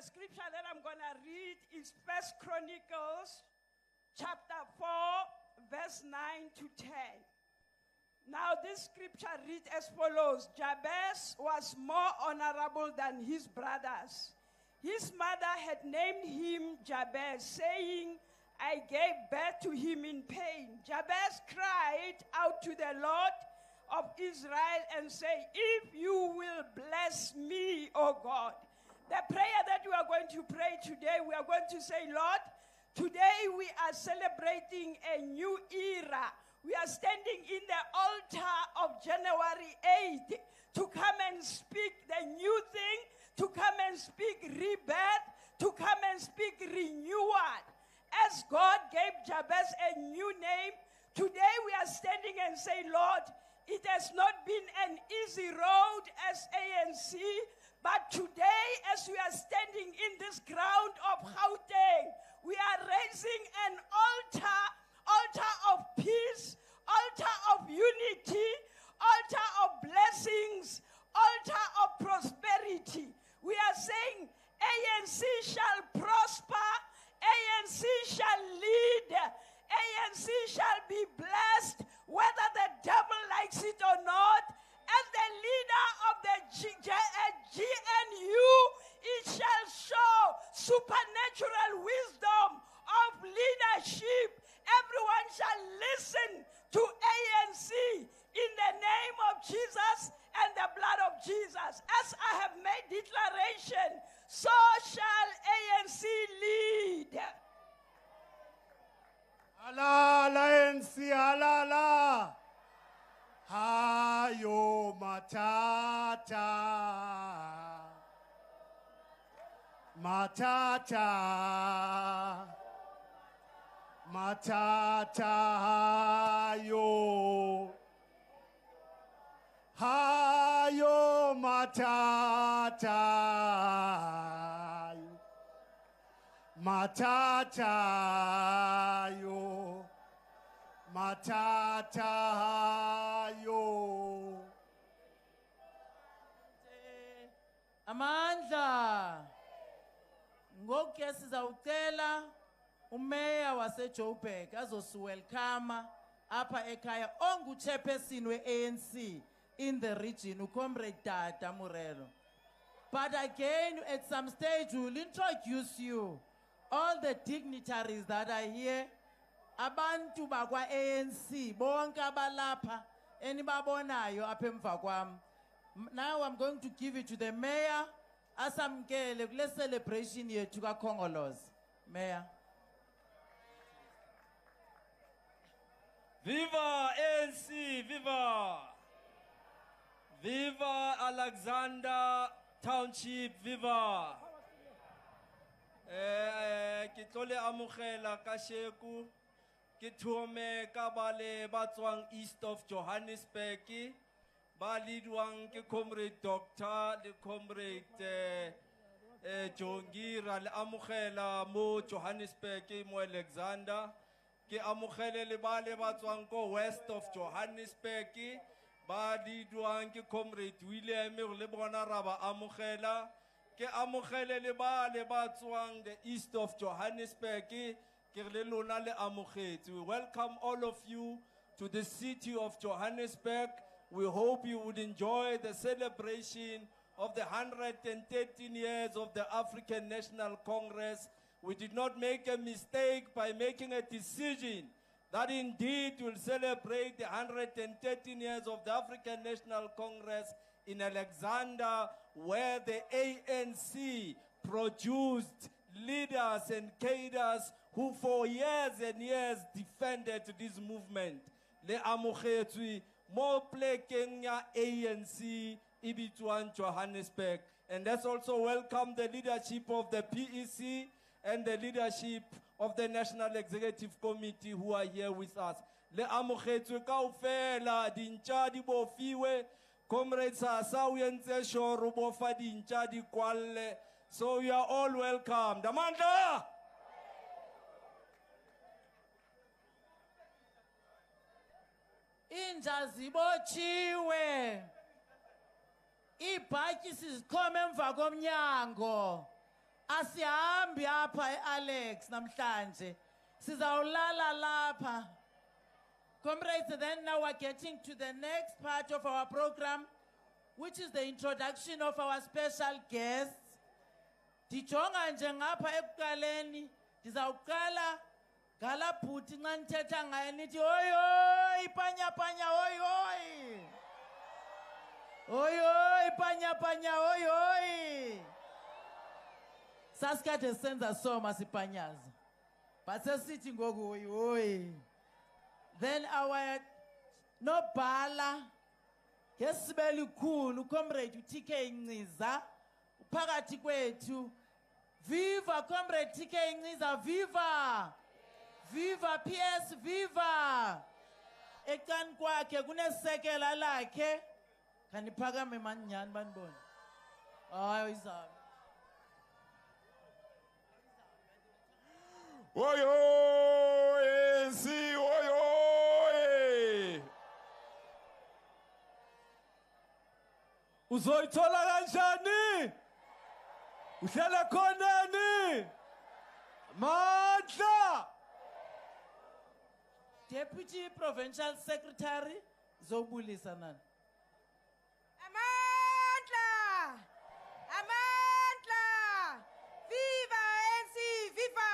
scripture that I'm going to read is 1 Chronicles chapter 4, verse 9 to 10. Now this scripture reads as follows. Jabez was more honorable than his brothers. His mother had named him Jabez, saying, I gave birth to him in pain. Jabez cried out to the Lord of Israel and said, if you will bless me, O God. The prayer that we are going to pray today, we are going to say, Lord, today we are celebrating a new era. We are standing in the altar of January 8th to come and speak the new thing, to come and speak rebirth, to come and speak renewal. As God gave Jabez a new name, today we are standing and say, Lord, it has not been an easy road as ANC, but today as we are standing in this ground of Gauteng, we are raising an altar of peace, altar of unity, altar of blessings, altar of prosperity. We are saying ANC shall prosper, ANC shall lead, ANC shall be blessed, whether the devil likes it or not. As the leader of the GNU, it shall show supernatural wisdom of leadership. Everyone shall listen to ANC in the name of Jesus and the blood of Jesus. As I have made declaration, so shall ANC lead. Allah, ANC, Allah. Hayo matata, matata, matata hayo, hayo matata, matata hayo. Matata yo. Amandla. Ngokuke sizawucela umeya waseJoburg azosiwelcome apha ekhaya onguchairperson we-ANC in the region, uComrade Dada Murelo. But again, at some stage, we'll introduce you, all the dignitaries that are here, abantu bakwa ANC bonke abalapha enibabonayo apha emva kwam. Now I'm going to give it to the mayor asamkele kule celebration yethu kaKhongolose. Mayor. Viva ANC, viva! Viva Alexandra Township, viva! Ke tlole amogela ka sheku ke thome ka bale ba tswang east of Johannesburg ba lidwang ke comrade doctor le comrade Jongira le amogela mo Johannesburg mo Alexandra ke amogele le bale ba tswang ko west of Johannesburg ba lidwang ke comrade William le bona ra ba amogela ke amogele le bale ba tswang the east of Johannesburg. We welcome all of you to the city of Johannesburg. We hope you would enjoy the celebration of the 113 years of the African National Congress. We did not make a mistake by making a decision that indeed will celebrate the 113 years of the African National Congress in Alexandra, where the ANC produced leaders and cadres who for years and years defended this movement. Le amogetswe mo plekeng ya ANC ibitswang Johannesburg. And let's also welcome the leadership of the PEC and the leadership of the National Executive Committee who are here with us. Le amogetswe kaofela dintja di bofiwe, comrades Sasa o entse shoro bofa dintja di kwalle. So you are all welcome. Damandla! Inja zibotshiwe. Ibhatyi sizikhoma emva komnyango. asihambi apha Alex namhlanje. Sizawulala lapha. Comrades, then now we're getting to the next part of our program, which is the introduction of our special guests. Dijonga nje ngapha ekuqaleni, ndizawuqala ngala bhuti nxa nithetha ngaye nithi oyoy panya panya oyoy. Oyoy panya panya oyoy. Sasikade senza soma sipanyaza. But sesithi ngoku oyoy. Then our nobhala ngesibeli khulu comrade TK Nciza uphakathi kwethu. Viva comrade TK Nciza, viva! Viva PS, viva! Ekan kwakhe kunesekela lakhe. Kaniphakame manyani banibona. Hayi izaba. Oyo ANC oyo. Uzoyithola kanjani? Uhlala khonani? Mandla! Deputy Provincial Secretary Zobulisa nani. Amandla! Amandla! Viva ANC, viva!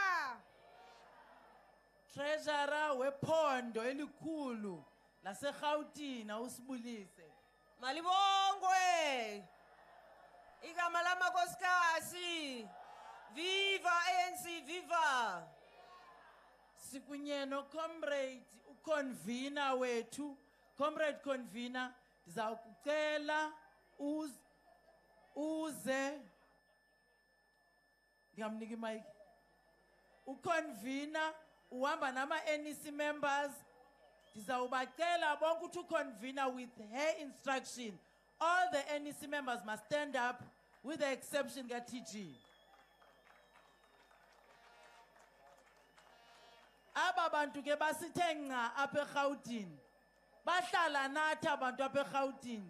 Treasurer wephondo elikhulu laseGauteng usibulise. Malibongwe. Igama lamakosikazi. Viva ANC, viva. Sikunye no comrade uconvener wethu, comrade convener, ndizawukucela uze ngamnika imic. Uconvener uhamba nama NEC members. Ndizawubacela bonke ukuthi uconvener with her instruction. All the NEC members must stand up with the exception ka TG. Aba bantu ke basithe nqa apha eGauteng. Bahlala nathi abantu apha eGauteng.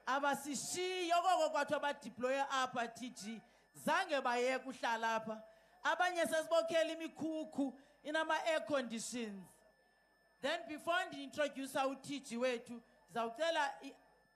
Abasishiya okoko kwathu abadeploy apha TG. Zange bayeke uhlala apha. Abanye sesibokhela imikhukhu inama air conditions. Then before I introduce our TG wethu, ndizawucela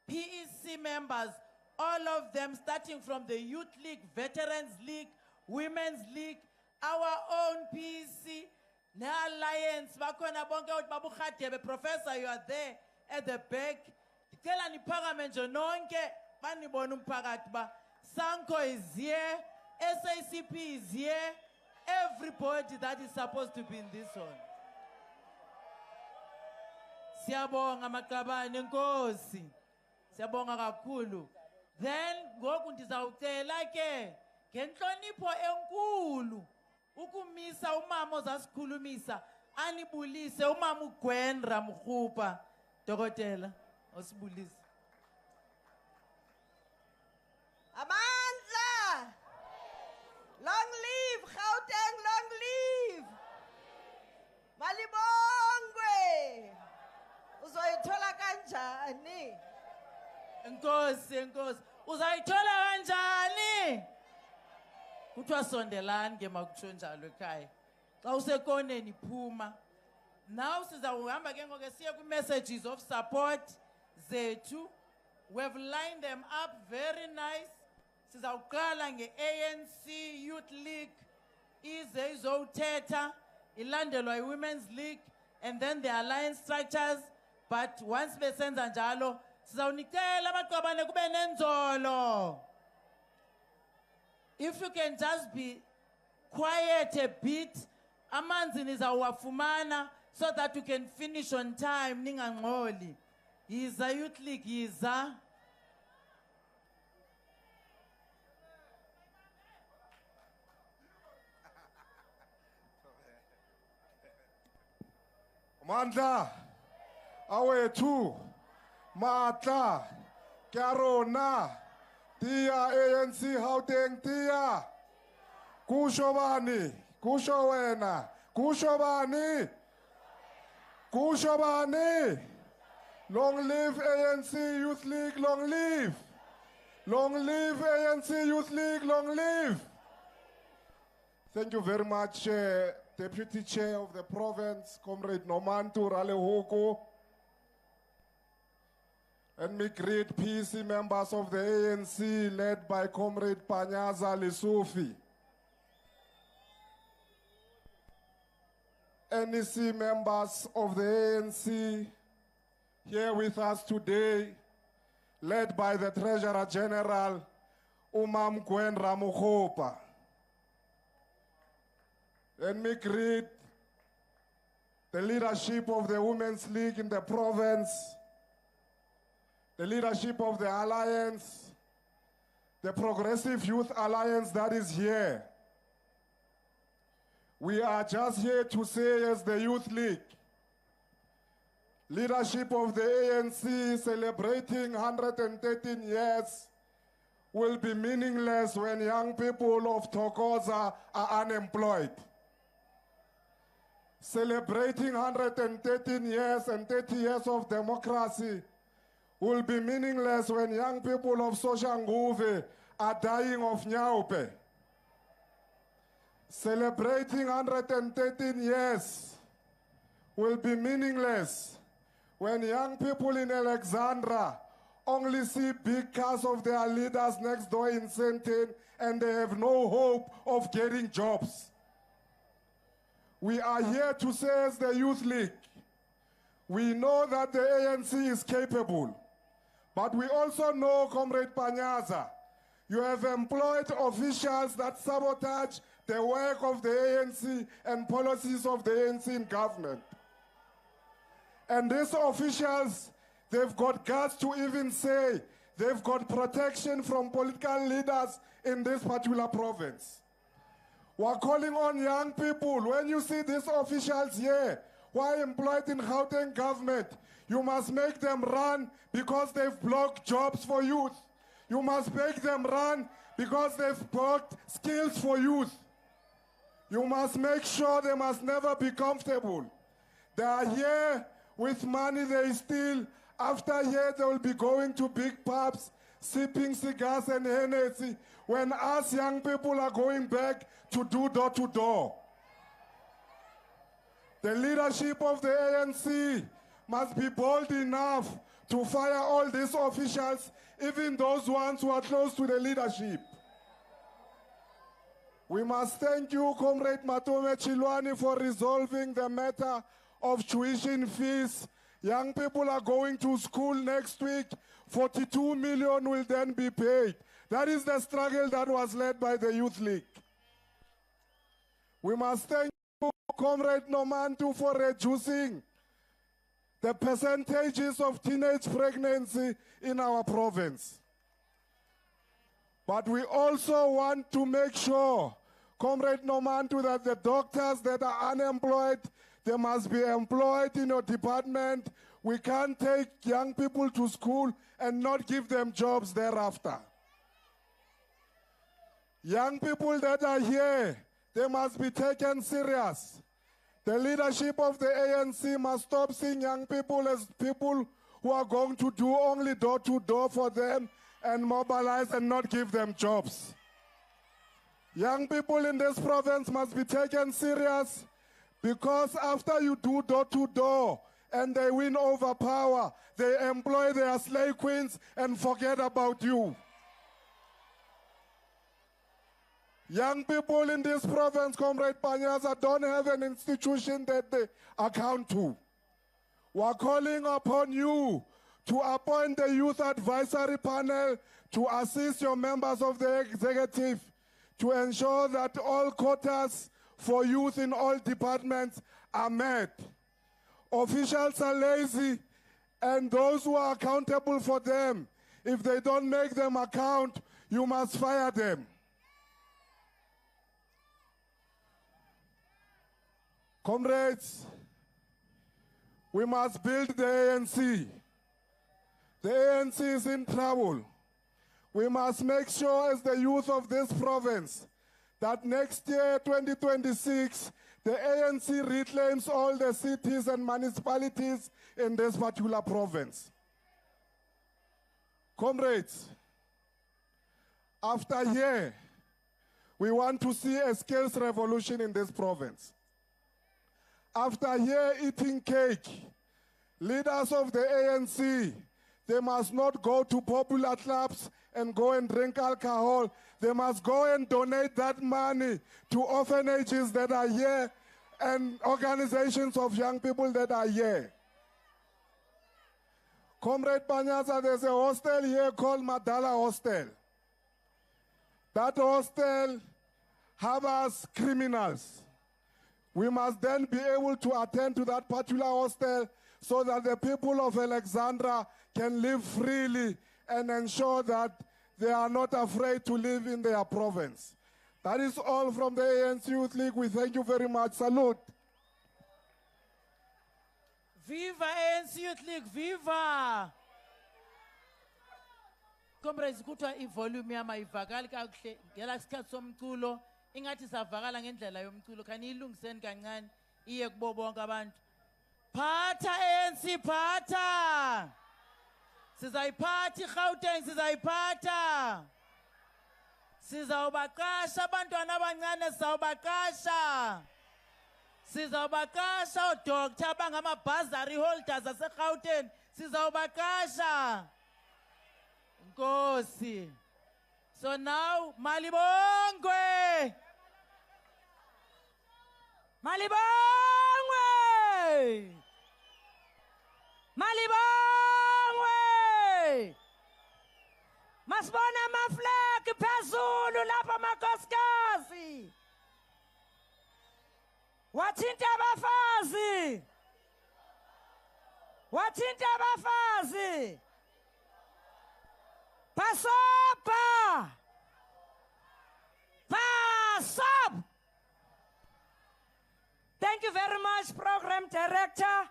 PEC members, all of them starting from the Youth League, Veterans League, Women's League, our own PEC, ne-Alliance, bakhona bonke ukuthi babukhadebe. Professor, you are there at the back. Ndicela niphakame nje nonke banibone umphakathi ba Sanko is here, SACP is here, everybody that is supposed to be in this one. Siyabonga maqabane Nkosi. Siyabonga kakhulu. Then ngoku ndizawucela ke ngenhlonipho enkulu ukumisa umama ozasikhulumisa anibulise umama uGwendra Mkhupa. Dokotela osibulise. Amandla! Long live Gauteng, long live! Malibongwe! Uzoyithola kanjani? Nkosi. Uzayithola kanjani? Kuthiwa sondelani ke makutsho njalo ekhaya. Xa usekoneni phuma. Now sizawuhamba ke ngoku siye ku-messages of support zethu. We have lined them up very nice. Sizawuqala nge-ANC Youth League. Ize izowuthetha. Ilandelwa yi-Women's League. And then the alliance structures. But once besenza njalo, sizawunicela abaqabane kube nenzolo. If you can just be quiet a bit, amanzi nizawafumana so that you can finish on time ningangxoli. Yiza Youth League, yiza. Mandla, awethu, matla, Karona, Tia ANC Gauteng Tia. Kusho bani, kusho wena, kusho bani. Kusho bani. Long live ANC Youth League, long live. Long live ANC Youth League, long live. Thank you very much, Deputy Chair of the Province, Comrade Nomantu Ralehoko. And me greet PC members of the ANC led by Comrade Panyaza Lesufi. NEC members of the ANC here with us today, led by the Treasurer General, Umam Gwen Ramukhopa. And me greet the leadership of the Women's League in the province, the leadership of the Alliance, the Progressive Youth Alliance that is here. We are just here to say, as the Youth League, leadership of the ANC celebrating 113 years will be meaningless when young people of Thokoza are unemployed. Celebrating 113 years and 30 years of democracy will be meaningless when young people of Soshanguve are dying of Nyaupe. Celebrating 113 years will be meaningless when young people in Alexandra only see big cars of their leaders next door in Sentin and they have no hope of getting jobs. We are here to say, as the Youth League, we know that the ANC is capable, but we also know, Comrade Panyaza, you have employed officials that sabotage the work of the ANC and policies of the ANC in government. And these officials, they've got guts to even say they've got protection from political leaders in this particular province. We're calling on young people, when you see these officials here who are employed in Gauteng government, you must make them run because they've blocked jobs for youth. You must make them run because they've blocked skills for youth. You must make sure they must never be comfortable. They are here with money they steal. After here, they will be going to big pubs, sipping cigars and Hennessy, when us young people are going back to do door-to-door. The leadership of the ANC must be bold enough to fire all these officials, even those ones who are close to the leadership. We must thank you, Comrade Matome Chilwani, for resolving the matter of tuition fees. Young people are going to school next week. 42 million will then be paid. That is the struggle that was led by the Youth League. We must thank you, Comrade Nomantu, for reducing the percentages of teenage pregnancy in our province. But we also want to make sure, Comrade Nomantu, that the doctors that are unemployed, they must be employed in your department. We can't take young people to school and not give them jobs thereafter. Young people that are here, they must be taken serious. The leadership of the ANC must stop seeing young people as people who are going to do only door-to-door for them and mobilize and not give them jobs. Young people in this province must be taken serious, because after you do door-to-door and they win over power, they employ their slave queens and forget about you. Young people in this province, Comrade Panyaza, don't have an institution that they account to. We're calling upon you to appoint the Youth Advisory Panel to assist your members of the executive to ensure that all quotas for youth in all departments are met. Officials are lazy, and those who are accountable for them, if they don't make them account, you must fire them. Comrades, we must build the ANC. The ANC is in trouble. We must make sure, as the youth of this province, that next year, 2026, the ANC reclaims all the cities and municipalities in this particular province. Comrades, after here, We want to see a skills revolution in this province. After here eating cake, leaders of the ANC, they must not go to popular clubs and go and drink alcohol. They must go and donate that money to orphanages that are here and organizations of young people that are here. Comrade Panyaza, there's a hostel here called Madala Hostel. That hostel harbors criminals. We must then be able to attend to that particular hostel so that the people of Alexandra can live freely and ensure that they are not afraid to live in their province. That is all from the ANC Youth League. We thank you very much. Salute. Viva ANC Youth League, viva! Comrades, kuthiwa ivolume yami ayivakali kakuhle ngela isikhathi somculo ingathi savakala ngendlela yomculo kaniyilungiseni kancane iye kubo bonke abantu. Phatha ANC, phatha! Sizayiphatha iGauteng, sizayiphatha! Sizawubaqasha abantwana abancane, sizawubaqasha! Sizawubaqasha odoctor abangamabhazari holders aseGauteng, sizawubaqasha! Nkosi. So now, Malibongwe! Malibongwe! Malibongwe! Masibona amaflegi phezulu lapha makhosikazi. Wathinta abafazi. Wathinta abafazi. Pasapa! Pasap! Thank you very much, Program Director.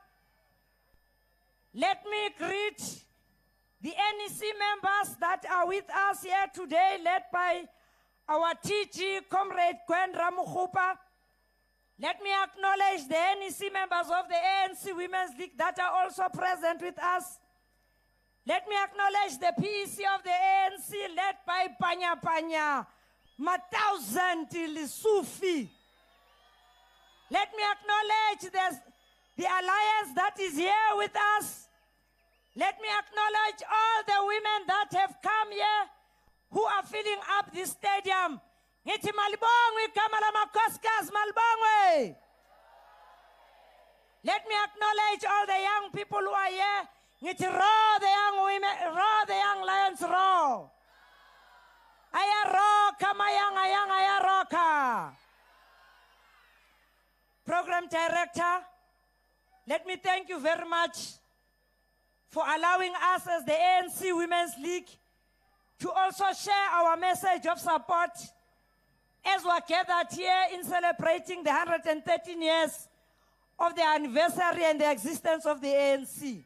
Let me greet the NEC members that are with us here today, led by our TG, Comrade Gwen Ramukhupa. Let me acknowledge the NEC members of the ANC Women's League that are also present with us. Let me acknowledge the PEC of the ANC, led by Panya Panya, Matauzen Tilisufi. Let me acknowledge the alliance that is here with us. Let me acknowledge all the women that have come here who are filling up this stadium. Ngithi malibongwe igama lamakhosikazi, malibongwe. Let me acknowledge all the young people who are here. Ngithi roar the young women, roar the young lions, roar. Ayaroka, mayang, ayaroka. Program Director, let me thank you very much for allowing us as the ANC Women's League to also share our message of support as we're gathered here in celebrating the 113 years of the anniversary and the existence of the ANC.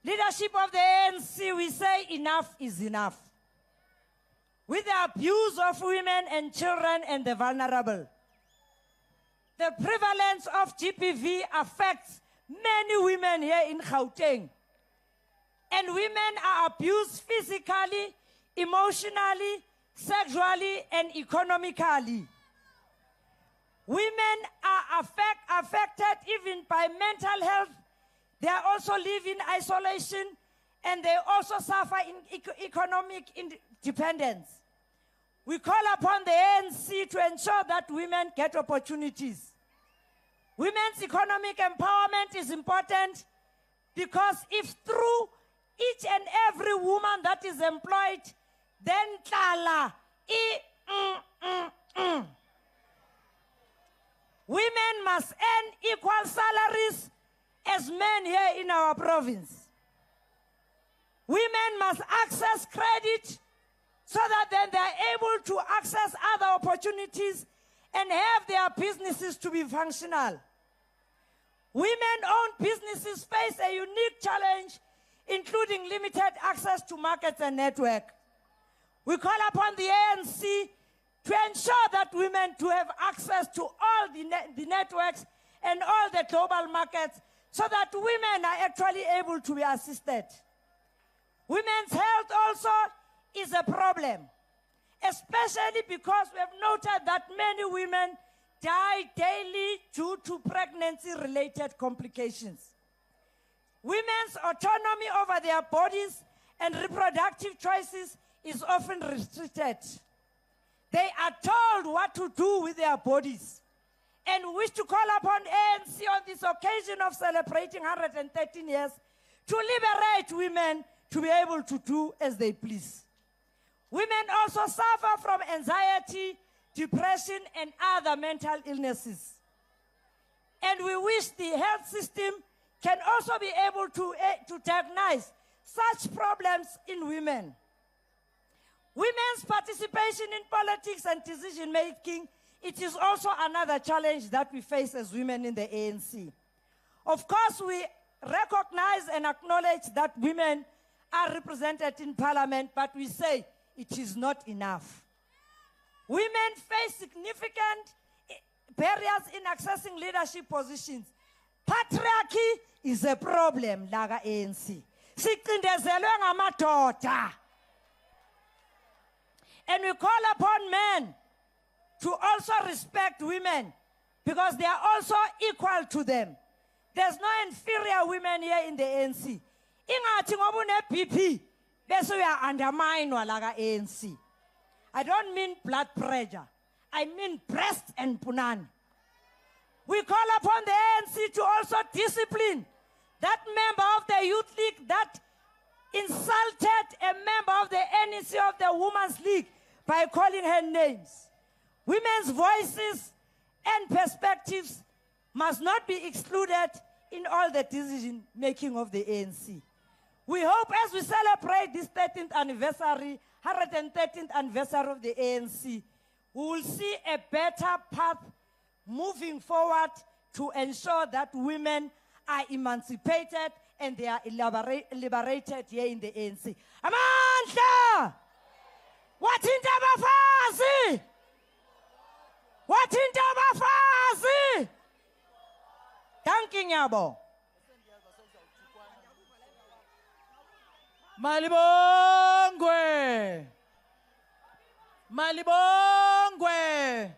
Leadership of the ANC, we say enough is enough. With the abuse of women and children and the vulnerable, the prevalence of GBV affects many women here in Gauteng. And women are abused physically, emotionally, sexually, and economically. Women are affected even by mental health. They also live in isolation, and they also suffer in economic independence. We call upon the ANC to ensure that women get opportunities. Women's economic empowerment is important because if through each and every woman that is employed, then women must earn equal salaries as men here in our province. Women must access credit so that then they are able to access other opportunities and have their businesses to be functional. Women-owned businesses face a unique challenge, including limited access to markets and network. We call upon the ANC to ensure that women to have access to all the networks and all the global markets so that women are actually able to be assisted. Women's health also is a problem. especially because we have noted that many women die daily due to pregnancy-related complications. Women's autonomy over their bodies and reproductive choices is often restricted. They are told what to do with their bodies. And we wish to call upon ANC on this occasion of celebrating 113 years to liberate women to be able to do as they please. Women also suffer from anxiety, depression, and other mental illnesses. And we wish the health system can also be able to diagnose such problems in women. Women's participation in politics and decision-making, it is also another challenge that we face as women in the ANC. Of course, we recognize and acknowledge that women are represented in parliament, but we say it is not enough. Women face significant barriers in accessing leadership positions. Patriarchy is a problem, laga ANC. Sicindezelwe ngamadoda. And we call upon men to also respect women because they are also equal to them. There's no inferior women here in the ANC. Ingathi ngoba une-BP bese uya-underminewa laga ANC. I don't mean blood pressure. I mean breast and punani. We call upon the ANC to also discipline that member of the Youth League that insulted a member of the NEC of the Women's League by calling her names. Women's voices and perspectives must not be excluded in all the decision-making of the ANC. We hope as we celebrate this 13th anniversary, 113th anniversary of the ANC, we will see a better path moving forward to ensure that women are emancipated and they are liberated here in the ANC. Amandla! Wathinta abafazi! Wathinta abafazi! Thank you, Nyabo. Malibongwe! Malibongwe!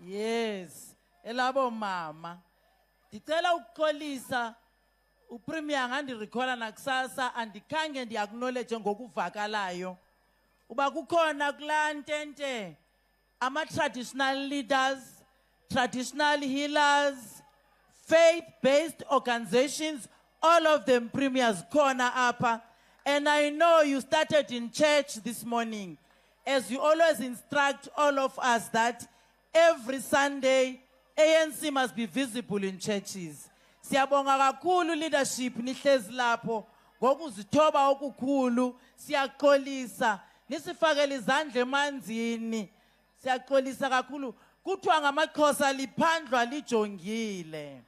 Yes, elabo mama. Ndicela ukuxolisa uPremier ngandirikhola nakusasa andikhange ndiacknowledge ngokuvakalayo. Uba kukhona kulaa ntente ama-traditional leaders, traditional healers, faith-based organizations, all of them premiers khona apha. And I know you started in church this morning, as you always instruct all of us that every Sunday, ANC must be visible in churches. Siyabonga kakhulu leadership nihlezi lapho ngokuzithoba okukhulu siyaxolisa nisifakele izandla emanzini siyaxolisa kakhulu kuthiwa ngamaXhosa liphandlwa lijongile.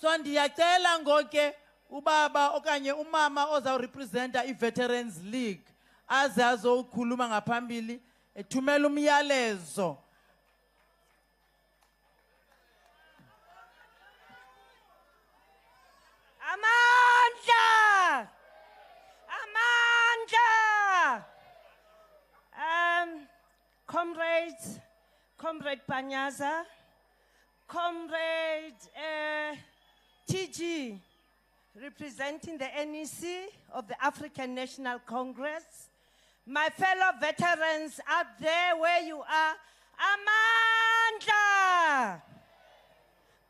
So ndiyacela ngoke ubaba okanye umama ozawurepresenta i-Veterans League aze azokhuluma ngaphambili ethumela umyalezo. Amandla! Amandla! Comrade Panyaza, Comrade TG, representing the NEC of the African National Congress, my fellow veterans out there where you are, Amandla!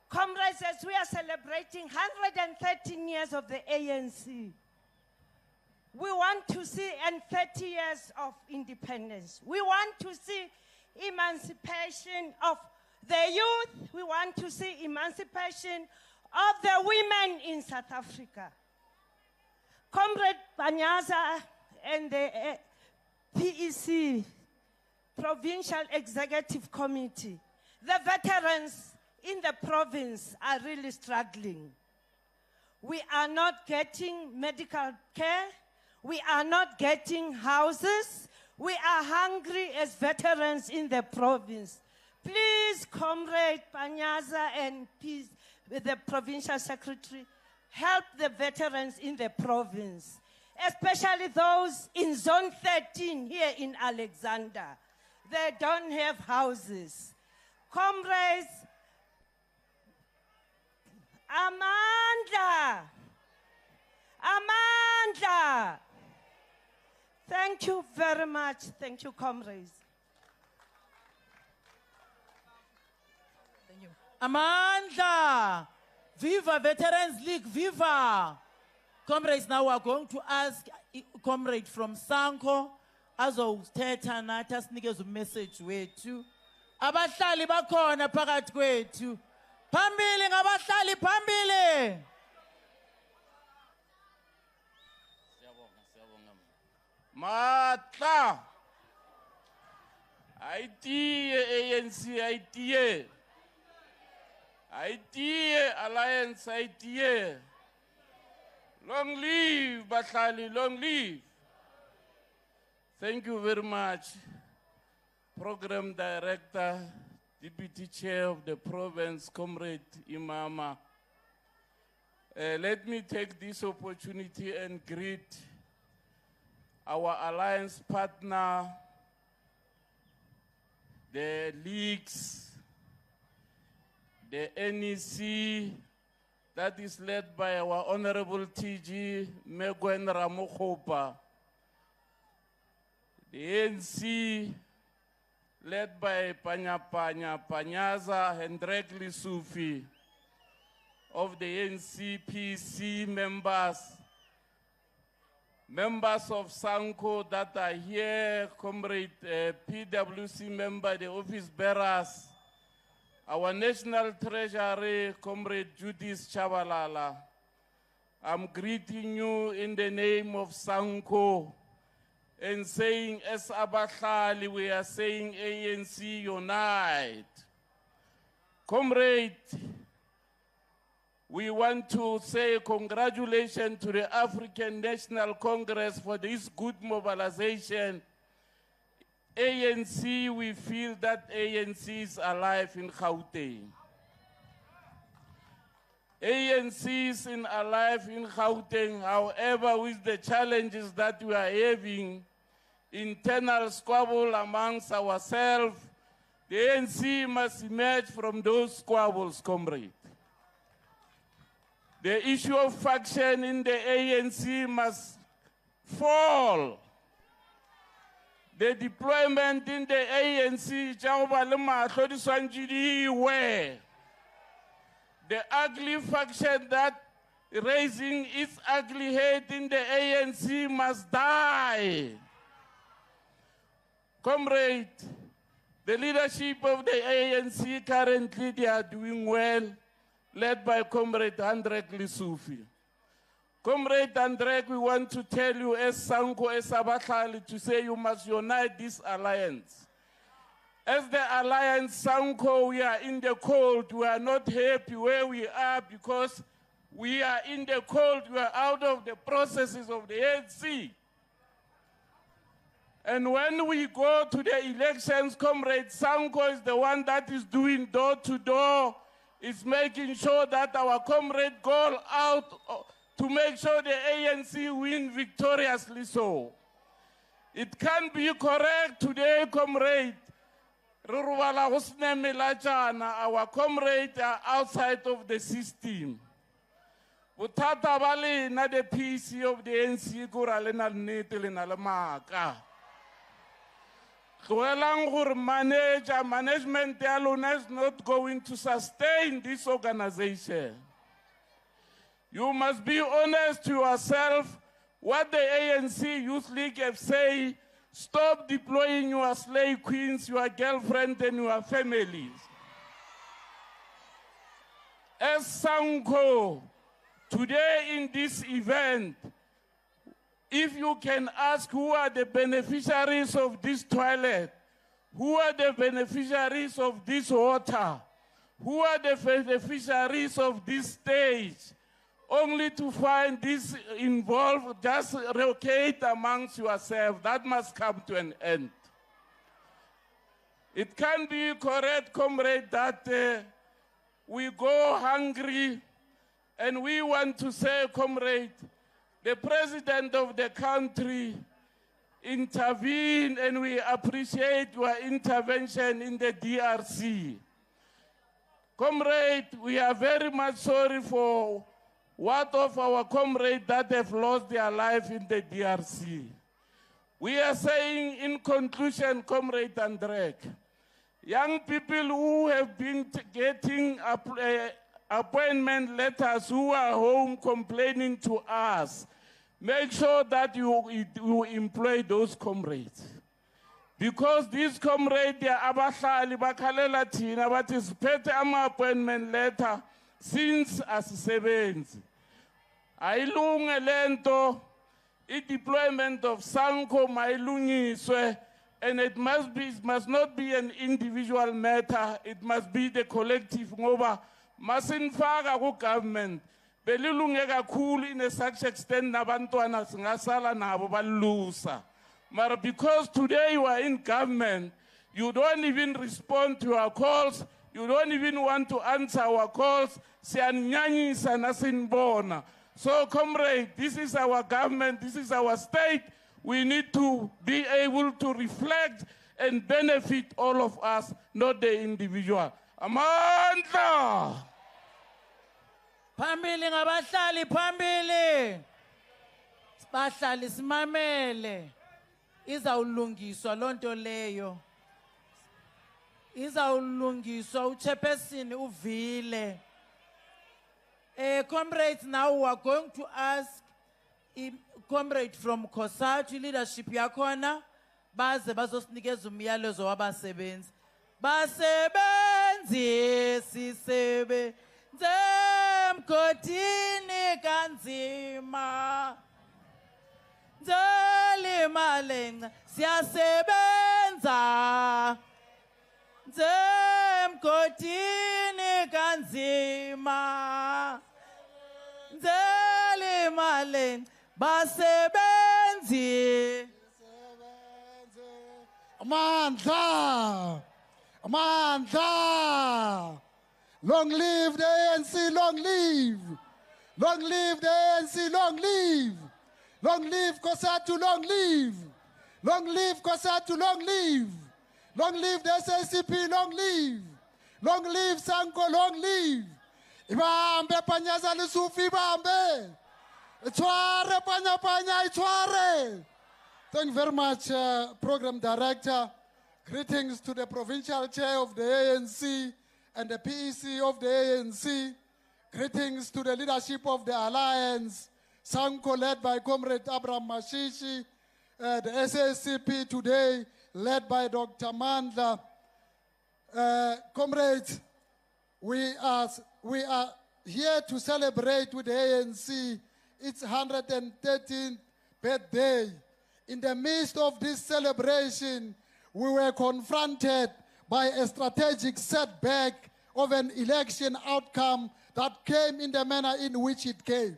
Comrades, as we are celebrating 113 years of the ANC, we want to see, and 30 years of independence. We want to see emancipation of the youth. We want to see emancipation of the women in South Africa. Comrade Panyaza and the PEC, Provincial Executive Committee, the veterans in the province are really struggling. We are not getting medical care. We are not getting houses. We are hungry as veterans in the province. Please, Comrade Panyaza and the Provincial Secretary, help the veterans in the province. especially those in Zone 13 here in Alexandra. They don't have houses. Comrades, Amandla! Amandla! Thank you very much. Thank you, comrades. Amandla! Viva Veterans League, viva! Comrades, now we are going to ask comrade from Sanko azothetha nathi asinikeze umessage wethu. Abahlali bakhona phakathi kwethu. Phambili ngabahlali phambili. Matla ITE ANC ITE Alliance ITE. Long live Bahlali, long live. Thank you very much, Program Director, Deputy Chair of the Province, Comrade Imama. Let me take this opportunity and greet our alliance partner, the leagues, the NEC, that is led by our Honorable TG Megwen Ramokhopa, the ANC, led by Panyaza Hendrek Lisufi, of the NCPC members, members of Sanko that are here, Comrade PWC member, the office bearers, our National Treasury, Comrade Judith Chabalala. I'm greeting you in the name of Sanko and saying, as Abahlali, we are saying ANC unite. Comrade, we want to say congratulations to the African National Congress for this good mobilization. ANC, we feel that ANC is alive in Gauteng. ANC is alive in Gauteng, however, with the challenges that we are having, internal squabble amongst ourselves, the ANC must emerge from those squabbles, comrade. The issue of faction in the ANC must fall. The deployment in the ANC, the ugly faction that raising its ugly head in the ANC must die. Comrade, the leadership of the ANC currently, they are doing well, led by Comrade Hendrek Lisufi. Comrade Hendrek, we want to tell you as Sanko, as Abahlali, to say you must unite this alliance. As the alliance Sanko, we are in the cold. We are not happy where we are because we are in the cold. We are out of the processes of the ANC. And when we go to the elections, Comrade Sanko is the one that is doing door to door. Is making sure that our comrade go out to make sure the ANC win victoriously so. It can be correct today, comrade. Our comrades are outside of the system. Butata bali na the PC of the ANC kuralena netel na lamaka. Management alone is not going to sustain this organization. You must be honest to yourself. What the ANC Youth League have said, stop deploying your slave queens, your girlfriend, and your families. As Sanko, today in this event, if you can ask who are the beneficiaries of this toilet, who are the beneficiaries of this water, who are the beneficiaries of this stage, only to find this involved, just relocate amongst yourselves. That must come to an end. It can be correct, comrade, that we go hungry, and we want to say, comrade, the president of the country intervened, and we appreciate your intervention in the DRC. Comrade, we are very much sorry for what of our comrades that have lost their life in the DRC. We are saying in conclusion, Comrade Andrek, young people who have been getting appointment letters who are home complaining to us, make sure that you employ those comrades. Because these comrades, they are abahlali bakhalela thina bathi siphethe ama-appointment letter since asisebenzi. Ayilunge lento, i-deployment of Sanko mayilungiswe, and it must not be an individual matter, it must be the collective ngoba masinifaka ku-government belilunge kakhulu in a such extent nabantwana singasala nabo balusa. But because today you are in government, you don't even respond to our calls, you don't even want to answer our calls. Siyanyanyisa nasinibona. So comrade, this is our government, this is our state. We need to be able to reflect and benefit all of us, not the individual. Amandla! Phambili ngabahlali phambili. Bahlali simamele. Izawulungiswa lonto leyo. Izawulungiswa uchairperson uvile. Comrades, now we are going to ask comrade from COSATU leadership yakhona baze bazosinikeza umyalezo wabasebenzi. Basebenzi sisebenze mgodini kanzima. Nzeli malenga siyasebenza. Mgodini kanzima. Nzeli malenga basebenzi. Amandla! Amandla! Long live the ANC, long live! Long live the ANC, long live! Long live COSATU, long live! Long live COSATU, long live! Long live the SACP, long live! Long live Sanko, long live! Ibambe panyaza lisufi ibambe! Itware panya panya itware! Thank you very much, Program Director. Greetings to the Provincial Chair of the ANC and the PEC of the ANC. Greetings to the leadership of the Alliance, Sanko led by Comrade Abraham Mashishi, the SACP today led by Dr. Mandla. Comrades, we are here to celebrate with the ANC its 113th birthday. In the midst of this celebration, we were confronted by a strategic setback of an election outcome that came in the manner in which it came.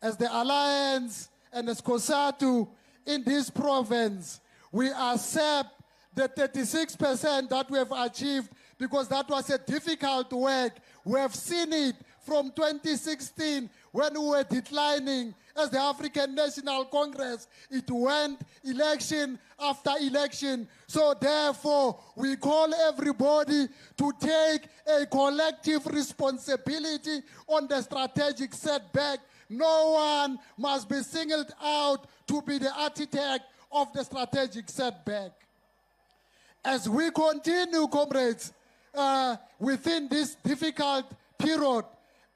As the Alliance and as COSATU in this province, we accept the 36% that we have achieved because that was a difficult work. We have seen it from 2016 when we were declining as the African National Congress. It went election after election. So therefore, we call everybody to take a collective responsibility on the strategic setback. No one must be singled out to be the architect of the strategic setback. As we continue, comrades, within this difficult period,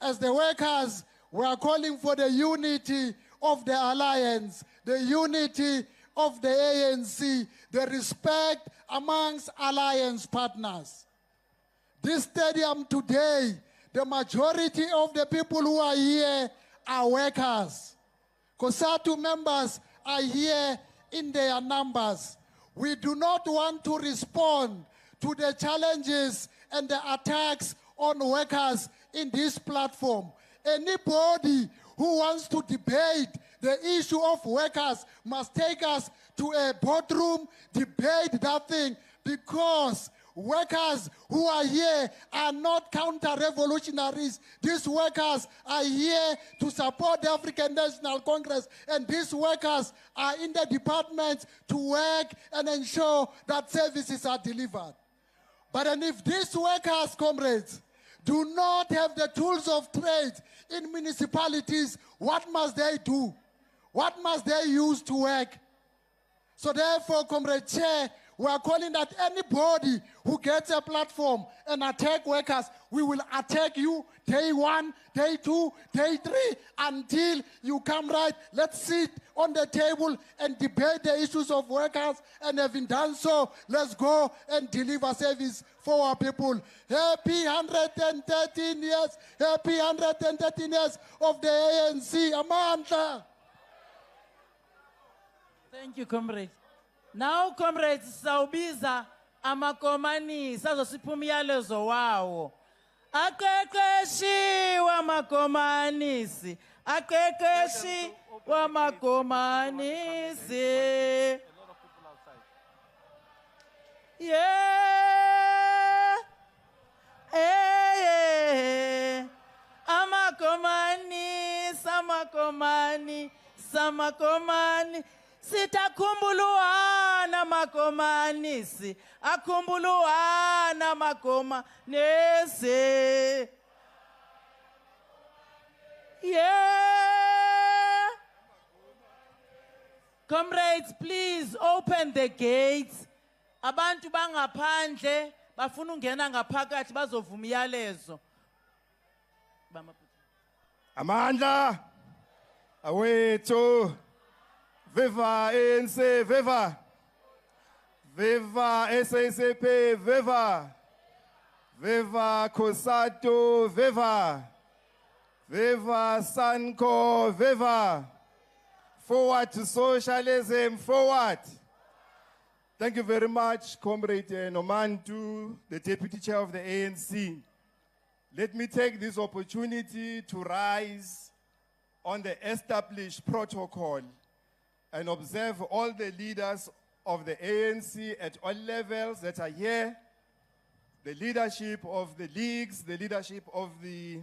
as the workers, we are calling for the unity of the Alliance, the unity of the ANC, the respect amongst Alliance partners. This stadium today, the majority of the people who are here are workers. COSATU members are here in their numbers. We do not want to respond to the challenges and the attacks on workers in this platform. Anybody who wants to debate the issue of workers must take us to a boardroom, debate that thing, because workers who are here are not counter-revolutionaries. These workers are here to support the African National Congress, and these workers are in the departments to work and ensure that services are delivered. But and if these workers, comrades, do not have the tools of trade in municipalities, what must they do? What must they use to work? So therefore, Comrade Chair, we are calling that anybody who gets a platform and attack workers, we will attack you day 1, day 2, day 3, until you come right. Let's sit on the table and debate the issues of workers, and having done so, let's go and deliver service for our people. Happy 113 years, happy 113 years of the ANC. Amandla. Thank you, comrade. Now, comrades, sawubiza amakomanisi azosipha umyalezo wawo. Aqeqeshi wamakomanisi, aqeqeshi wamakomanisi. Yeah, yeah. Amakomani, samakomani. Sitakumbuluana makomanisi, akumbuluana makomanisi. Yeah. Comrades, please open the gates. Abantu bangaphandle bafuna ungena ngaphakathi bazovuma umyalezo. Amandla awethu. Viva ANC, viva! Viva SACP, viva! Viva COSATU, viva! Viva SANCO, viva! Forward to socialism, forward! Thank you very much, Comrade Nomantu, the Deputy Chair of the ANC. Let me take this opportunity to rise on the established protocol and observe all the leaders of the ANC at all levels that are here, the leadership of the leagues, the leadership of the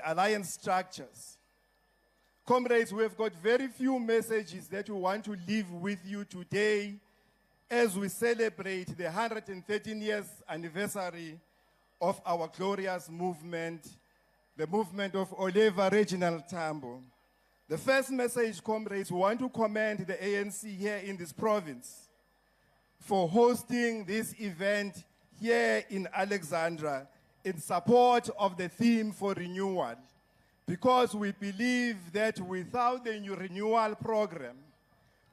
alliance structures. Comrades, we have got very few messages that we want to leave with you today as we celebrate the 113 years anniversary of our glorious movement, the movement of Oliver Reginald Tambo. The first message, comrades, we want to commend the ANC here in this province for hosting this event here in Alexandra in support of the theme for renewal, because we believe that without the new renewal program,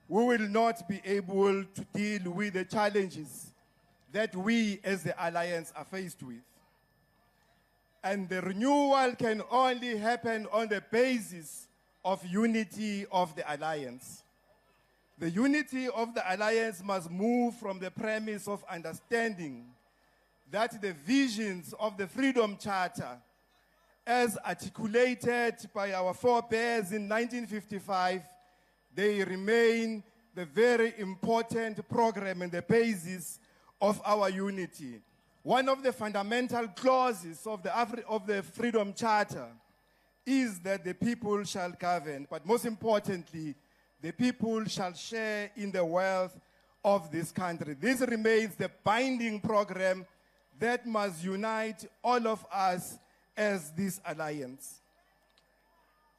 we will not be able to deal with the challenges that we as the Alliance are faced with. And the renewal can only happen on the basis of unity of the Alliance. The unity of the Alliance must move from the premise of understanding that the visions of the Freedom Charter, as articulated by our forebears in 1955, they remain the very important program and the basis of our unity. One of the fundamental clauses of the Freedom Charter is that the people shall govern, but most importantly, the people shall share in the wealth of this country. This remains the binding program that must unite all of us as this alliance.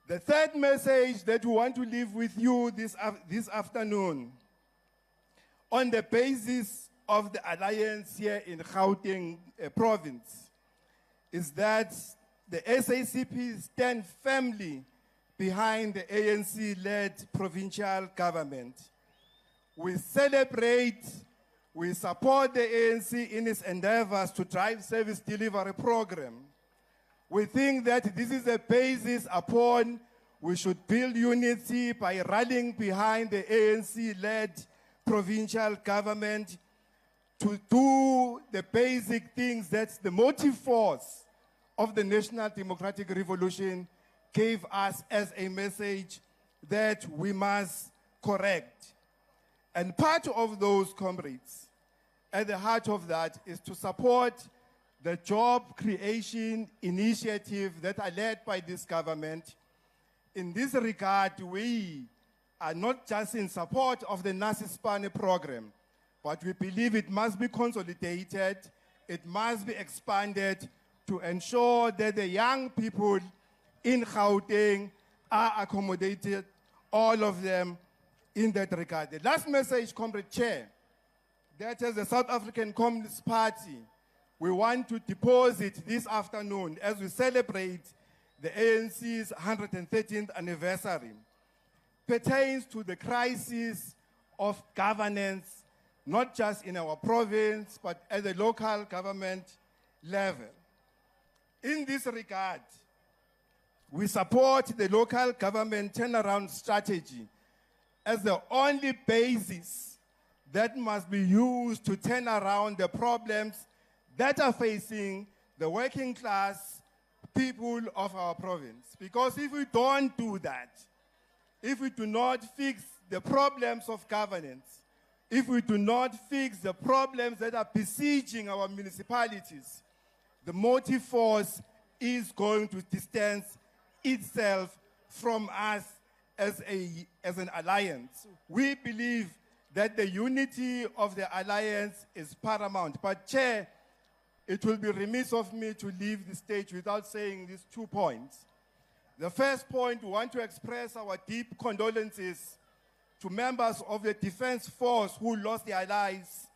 The third message that we want to leave with you this afternoon, on the basis of the alliance here in Gauteng province, is that the SACP stand firmly behind the ANC-led provincial government. We celebrate, we support the ANC in its endeavors to drive service delivery program. We think that this is a basis upon we should build unity by rallying behind the ANC-led provincial government to do the basic things that the motive force of the National Democratic Revolution gave us as a message that we must correct. And part of those comrades, at the heart of that, is to support the job creation initiative that are led by this government. In this regard, we are not just in support of the Nasispane program, but we believe it must be consolidated, it must be expanded to ensure that the young people in Gauteng are accommodated, all of them, in that regard. The last message, Comrade Chair, that as the South African Communist Party, we want to deposit this afternoon as we celebrate the ANC's 113th anniversary, pertains to the crisis of governance, not just in our province, but at the local government level. In this regard, we support the local government turnaround strategy as the only basis that must be used to turn around the problems that are facing the working class people of our province. Because if we don't do that, if we do not fix the problems of governance, if we do not fix the problems that are besieging our municipalities, the motive force is going to distance itself from us as an alliance. We believe that the unity of the alliance is paramount. But Chair, it will be remiss of me to leave the stage without saying these 2 points. The first point, we want to express our deep condolences to members of the Defense Force who lost their lives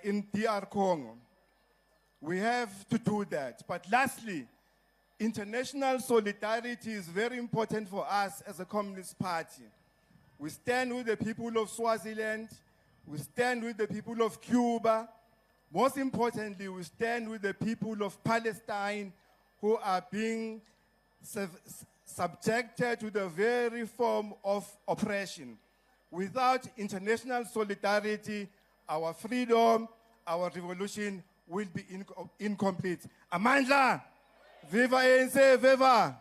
in DR Congo. We have to do that. But lastly, international solidarity is very important for us as a Communist Party. We stand with the people of Swaziland. We stand with the people of Cuba. Most importantly, we stand with the people of Palestine who are being subjected to the very form of oppression. Without international solidarity, our freedom, our revolution will be incomplete. Amandla! Viva ANC, viva!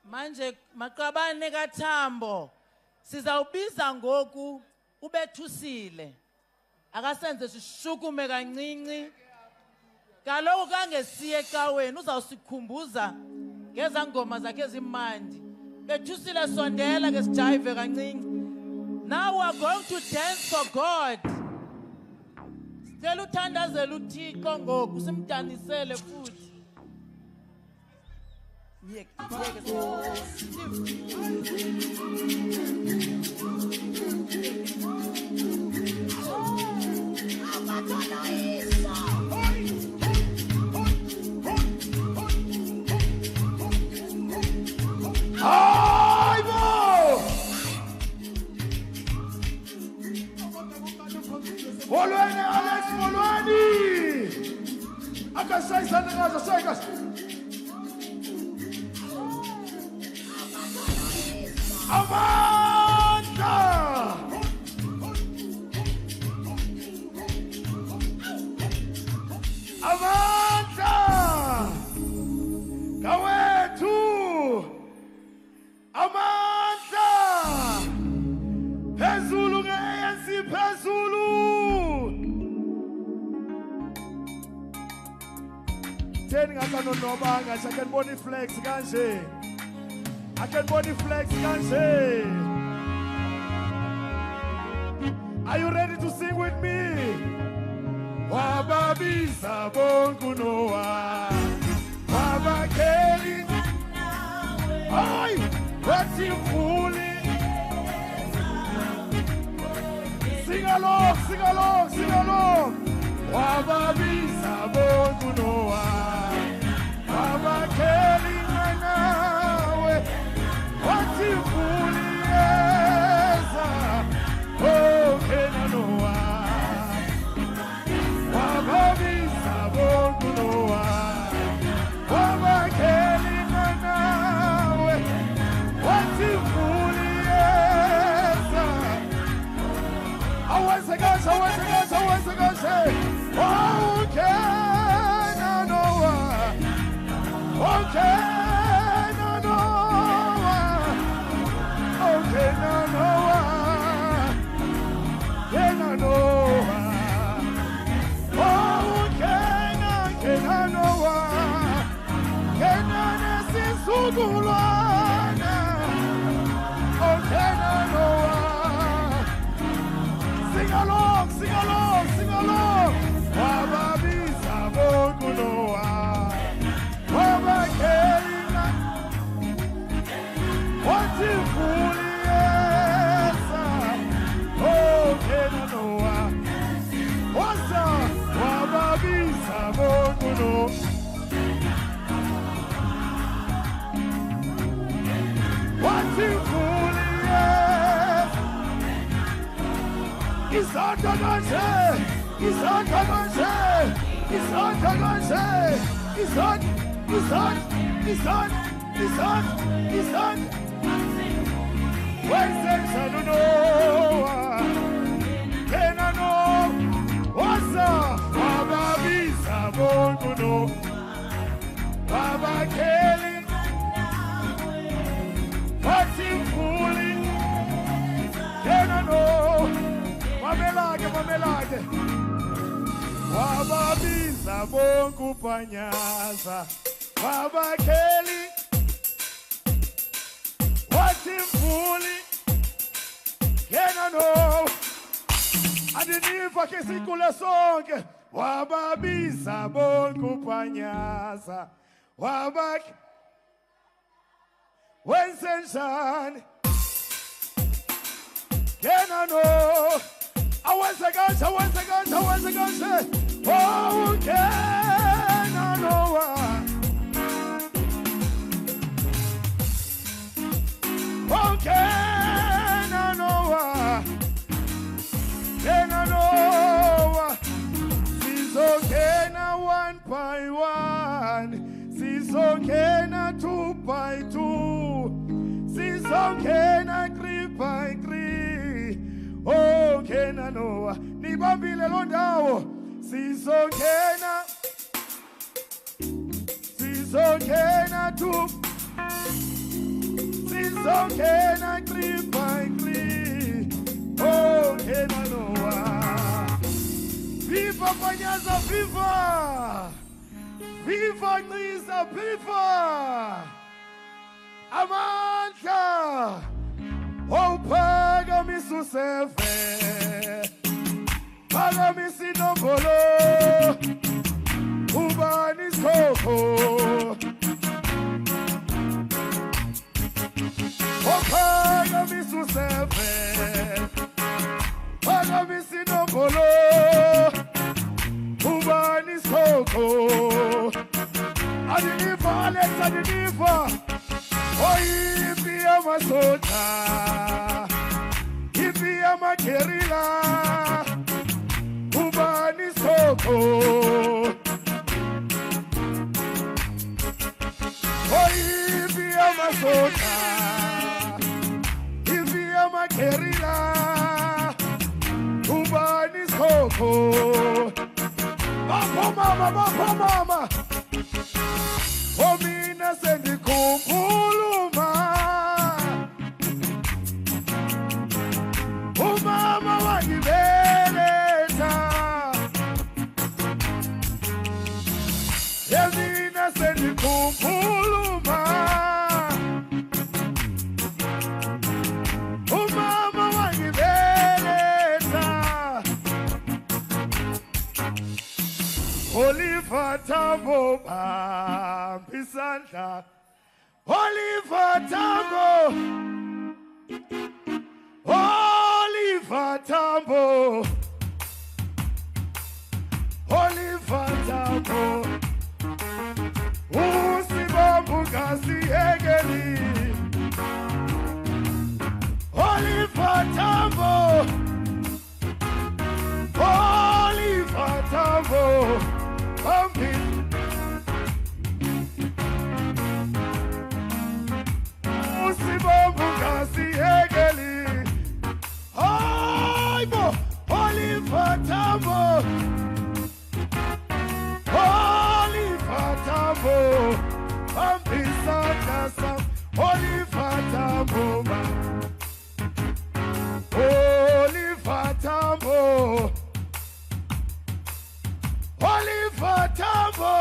Manje maqabane kaThambo sizawubiza ngoku ubethusile akasenze sishukume kancinci kaloku kangesiye ecaweni uzawusikhumbuza ngezangoma zakhe ezimandi bethusile sondela ke sijive kancinci. Now we are going to dance for God. Sicela uthandazela uThixo ngoku simdanisele futhi. Molweni Alex Molweni akasayisana ngazo sayika Amanda Amanda Kawethu Amanda Phezulu nge-ANC phezulu Theni ngasanonobanga I can body flex kanje I can body flex kanje Are you ready to sing with me? Wababiza bonkunoa Wabakeli Ay Watifuli Sing along, sing along, sing along Wababiza bonkunoa Wabakeli manawe Watifuli eza Oh kenanoa Wababiza bonkunoa Wabakeli manawe Watifuli eza Awenze kanshe Oh kenanoa Oh kenanoa Baba Kelly, Patimfuli, Kenano, Mamelage, Baba Bisa Bonku Panyaza, Baba Kelly, Patimfuli, Kenano, Adinifa Kesikula Song, Baba Bisa Bonku Panyaza. Wabak, when sunshine, can I know? I was a gun, oh, can I know? Oh, can I know? Can I know? She's okay now, 1 by 1. She's okay na 2 by 2. She's okay na 3 by 3. Okay na Noah. Ni bambile londawo. She's okay na. She's okay na 2. She's okay na 3 by 3. Okay na Noah. Viva Panyaza, viva! Viva Lisa, viva! Amanta! Oh, paga-me sucefe, paga-me sinambolo, ubanis coco. Oh, paga-me sucefe, paga-me sinambolo, ubanis coco. Adinifa, Alex, Adinifa. Oh, if you are my soldier, if you are my guerrilla, Ubani Soko. Oh, if you are my soldier, if you are my guerrilla, Ubani Soko. Bapa mama. Oh, mina sendi kumpuluma. Oh, mama wangibeleza. Yeah, mina sendi kumpuluma. Oh, mama wangibeleza. Oliver Tambo Pisanta. Oliver Tambo. Oliver Tambo. Oliver Tambo. Usibambu kasi egeli. Oliver Tambo. Oliver Tambo. Usibambu kasi egeli. Aibo. Oliver Tambo. Oliver Tambo. Ambisana sam. Oliver Tambo. Oliver Tambo. Oliver Tambo.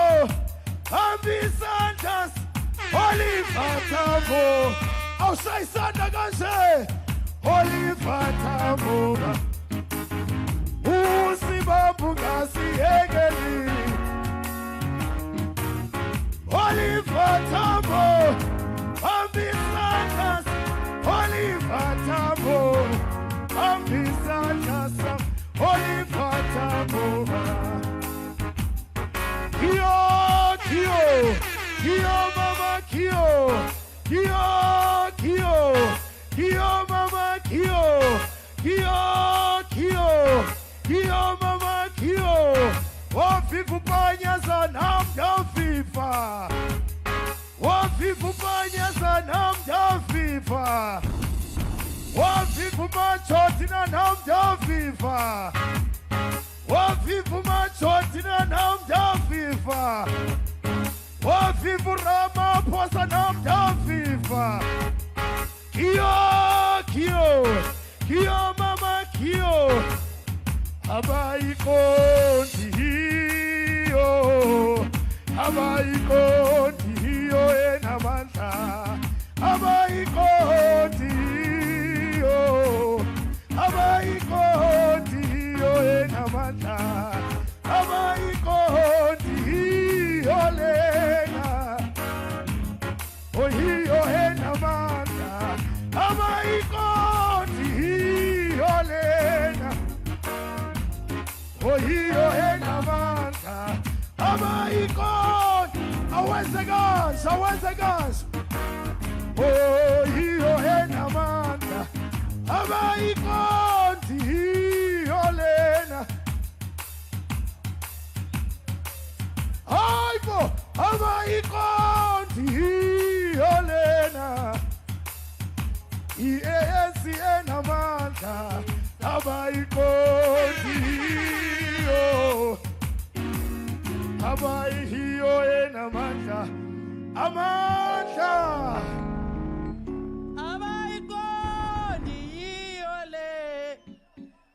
Ambisantas. Oliver Tambo. Outside Santa Ganse. Oliver Tambo. Usibambu kasi egeli. Oliver Tambo. Ambisantas. Oliver Tambo. Ambisantas. Oliver Tambo. Kio, mama, Kio, mama, Kio, vivu panya sanam da FIFA. Wa vivu panya sanam da FIFA. Wa vivu machoti na nam da FIFA. Wa vivu machoti na nam da FIFA. Wa vivu rama posa nam da FIFA. Kio mama kio. Abaikondi hiyo enamandla. Abaikondi hiyo enamandla. Abaikondi hiyo lena. Oh hiyo enamandla. Abaikondi hiyo lena. Oh, hiyo enamandla. Abaikondi. Awenze gas. Oh, hiyo enamandla. Abaikondi hiyo lena. Aibo, abaikondi hiyo lena. ANC enamandla. Abaikondi hiyo. Abai hiyo enamandla. Amandla. Abaikondi hiyo le.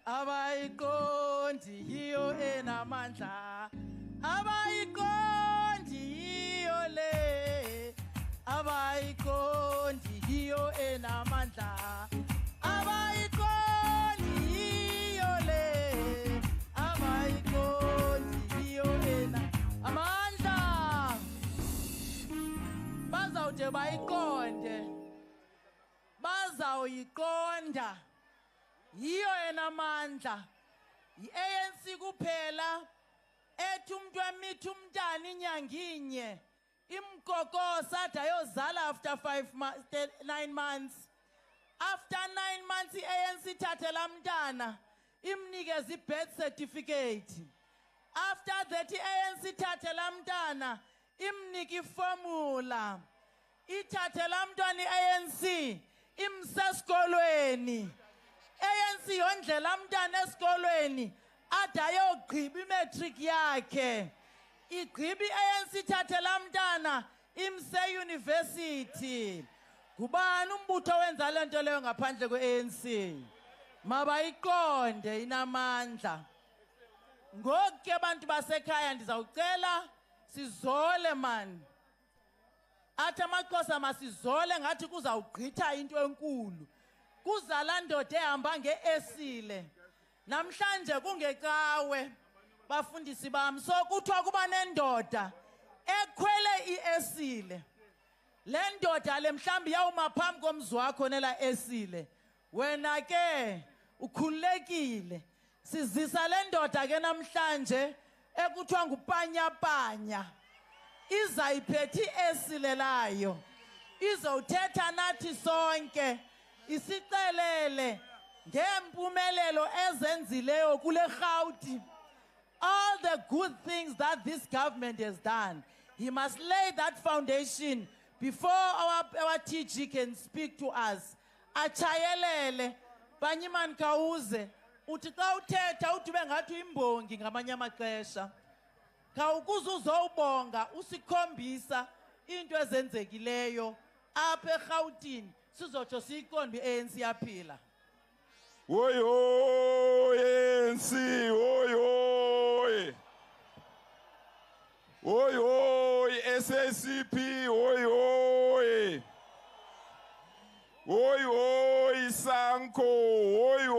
Abaikondi hiyo enamandla. Abaikondi hiyo le. Abaikondi hiyo enamandla. Abaikondi hiyo le. Abaikondi hiyo ena amandla. Bazawude bayiqonde. Bazawuyiqonda. Yiyo enamandla. I-ANC kuphela ethi umuntu emithi umntana inyanginye imgogosa ade ayozala after 9 months. After 9 months i-ANC ithathe laa mntana imnikeze i-birth certificate. After that i-ANC ithathe laa mntana imnike ifomula. Ithathe laa mntwana i-ANC imse esikolweni. ANC yondle laa mntana esikolweni ade ayogqiba imetric yakhe. Igqiba i-ANC ithathe laa mntana imse university. Kubani umbutho wenza le nto leyo ngaphandle kwe-ANC? Mabayiqonde inamandla. Ngoku ke bantu basekhaya ndizawucela sizole man. Athi amaXhosa masizole ngathi kuzawugqitha into enkulu. Kuzala ndoda ehamba ngeesile. Namhlanje kungecawe bafundisi bami. So kuthiwa kuba nendoda ekhwele iesile. Le ndoda le mhlambi yawuma phambi komzi wakho nela esile. Wena ke ukhulekile. Sizisa le ndoda ke namhlanje ekuthiwa ngupanyapanya. Izayiphethe esile layo. Izothetha nathi sonke. Isicelele ngempumelelo ezenzileyo kule Gauteng. All the good things that this government has done. He must lay that foundation before our TG can speak to us. Achayelele, Banyiman Kauze, uthi xa uthetha uthi bengathi uyimbongi ngamanye amaxesha. Khawukuze uzowubonga usikhombisa into ezenzekileyo apha eGauteng sizotsho siyiqonde i-ANC yaphila. Oyo ANC, oyo. Oyo SSCP, oyo. Oyo Sanko, oyo.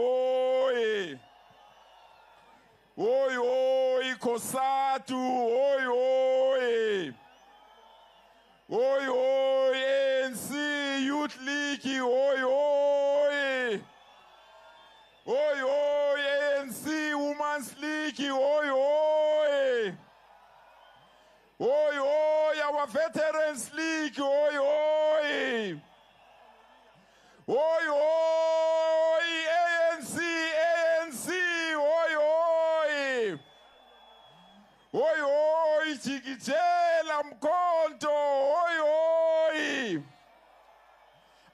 Oyo Kosatu, oyo. Oyo ANC Youth League, oyo. Oyo ANC Women's League, oyo. Oyo our Veterans League, oyo. Oyo ANC, oyo. Oyo ngiyagijela mkhonto hoyi hoyi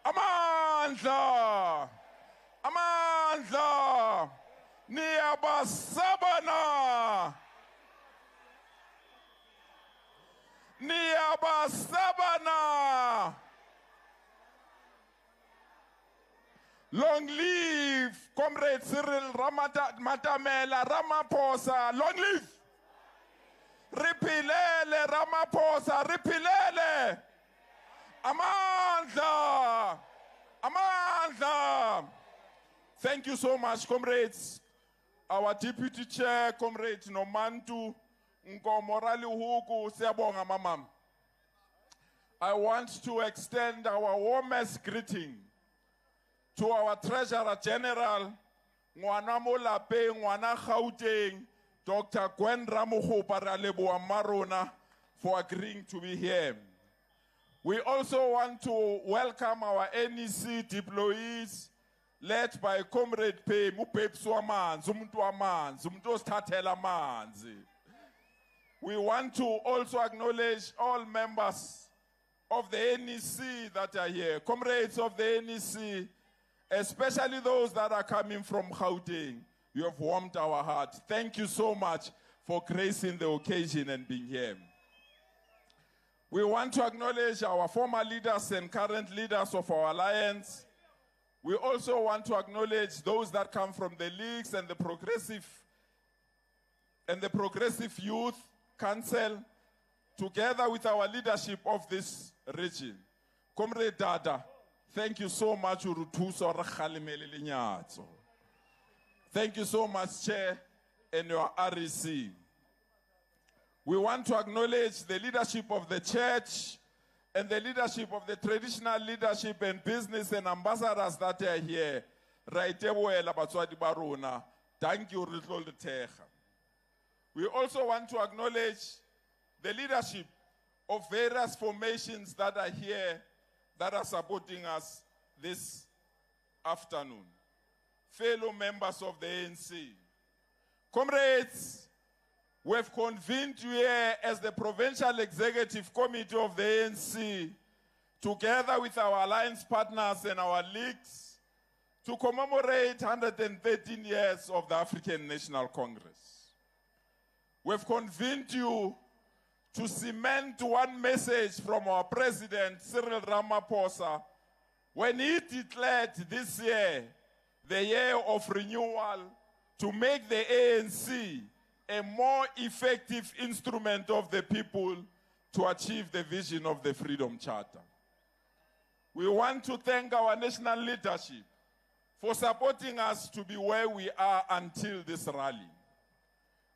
amandla amandla niyabasabana niyabasabana. Long live Comrade Cyril Matamela Ramaphosa. Long live. Ripilele Ramaphosa, ripilele. Amandla. Amandla. Thank you so much, comrades. Our Deputy Chair, Comrade Nomantu Nkomorali Huku, siyabonga mamam. I want to extend our warmest greeting to our Treasurer General, Ngwana Molape, Ngwana Gauteng, Dr. Gwen Ramogopa Raleboa Marona, for agreeing to be here. We also want to welcome our NEC deployees, led by Comrade Pay, Mupepsu Amanzi, Umuntu Amanzi, Umuntu Osithathela Amanzi. We want to also acknowledge all members of the NEC that are here, comrades of the NEC, especially those that are coming from Gauteng. You have warmed our hearts. Thank you so much for gracing the occasion and being here. We want to acknowledge our former leaders and current leaders of our alliance. We also want to acknowledge those that come from the leagues and the Progressive Youth Council, together with our leadership of this region. Comrade Dada, thank you so much. Thank you so much, Chair, and your REC. We want to acknowledge the leadership of the church and the leadership of the traditional leadership and business and ambassadors that are here. Thank you. We also want to acknowledge the leadership of various formations that are here that are supporting us this afternoon. Fellow members of the ANC. Comrades, we have convened you here as the Provincial Executive Committee of the ANC, together with our alliance partners and our leagues, to commemorate 113 years of the African National Congress. We have convened you to cement one message from our President, Cyril Ramaphosa, when he declared this year the year of renewal, to make the ANC a more effective instrument of the people to achieve the vision of the Freedom Charter. We want to thank our national leadership for supporting us to be where we are until this rally.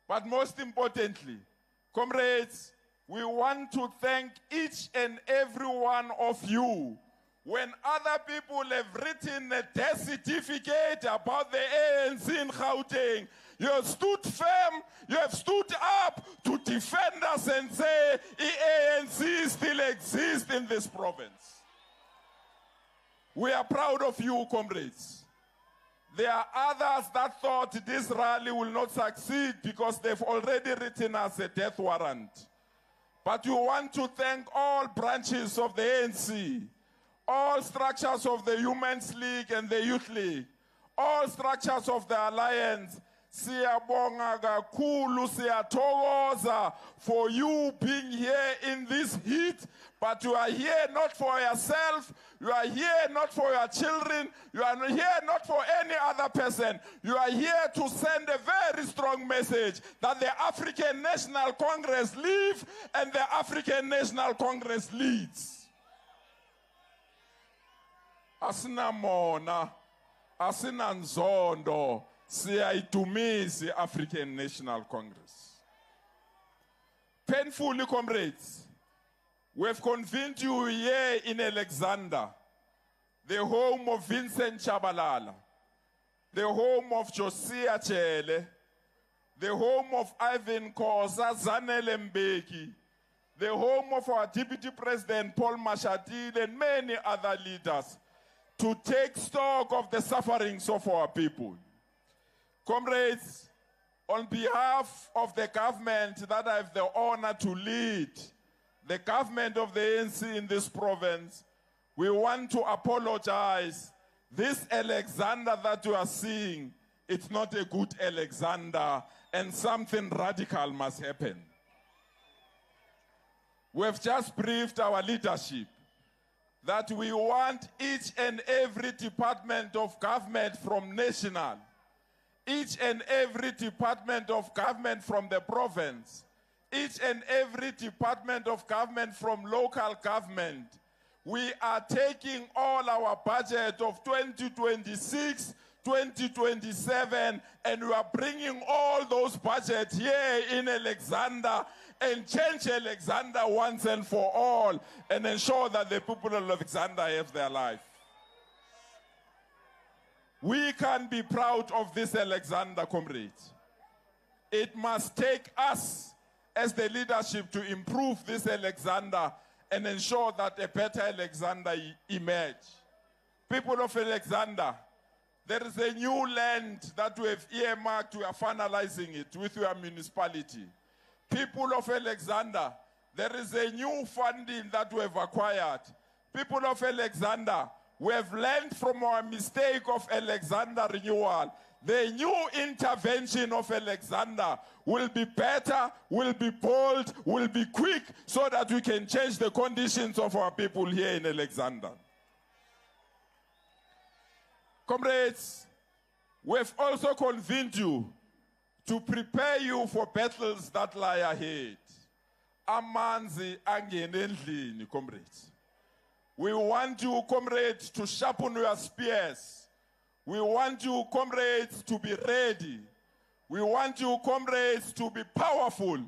But most importantly, comrades, we want to thank each and every one of you. When other people have written a death certificate about the ANC in Gauteng, you have stood firm, you have stood up to defend us and say the ANC still exists in this province. We are proud of you, comrades. There are others that thought this rally will not succeed because they've already written us a death warrant. But you want to thank all branches of the ANC, all structures of the Women's League and the Youth League, all structures of the Alliance. Siyabonga kakhulu, siyathokoza for you being here in this heat, but you are here not for yourself, you are here not for your children, you are here not for any other person. You are here to send a very strong message that the African National Congress lives and the African National Congress leads. Asina mona, asina nzondo, siyayidumisa African National Congress. Painfully, comrades, we have convened you here in Alexandra, the home of Vincent Chabalala, the home of Josiah Chele, the home of Ivan Khoza, Zanele Mbeki, the home of our Deputy President Paul Mashatile and many other leaders, to take stock of the sufferings of our people. Comrades, On behalf of the government that I have the honor to lead, the government of the ANC in this province, we want to apologize. This Alexandra that you are seeing, it's not a good Alexandra, and something radical must happen. We've just briefed our leadership that we want each and every department of government from national, each and every department of government from the province, each and every department of government from local government. We are taking all our budget of 2026, 2027, and we are bringing all those budgets here in Alexandra and change Alexandra once and for all and ensure that the people of Alexandra have their life. We can be proud of this Alexandra, comrades. It must take us as the leadership to improve this Alexandra and ensure that a better Alexandra emerge. People of Alexandra, there is a new land that we have earmarked. We are finalizing it with your municipality. People of Alexandra, there is a new funding that we have acquired. People of Alexandra, we have learned from our mistake of Alexandra renewal. The new intervention of Alexandra will be better, will be bold, will be quick, so that we can change the conditions of our people here in Alexandra. Comrades, we've also convened you to prepare you for battles that lie ahead. Amanzi angene endlini, comrades. We want you, comrades, to sharpen your spears. We want you, comrades, to be ready. We want you, comrades, to be powerful,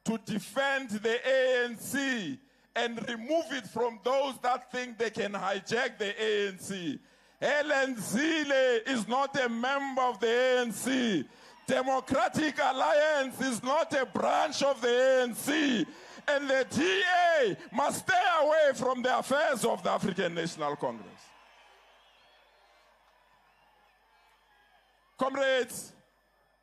to defend the ANC and remove it from those that think they can hijack the ANC. Helen Zille is not a member of the ANC. Democratic Alliance is not a branch of the ANC. And the DA must stay away from the affairs of the African National Congress. Comrades,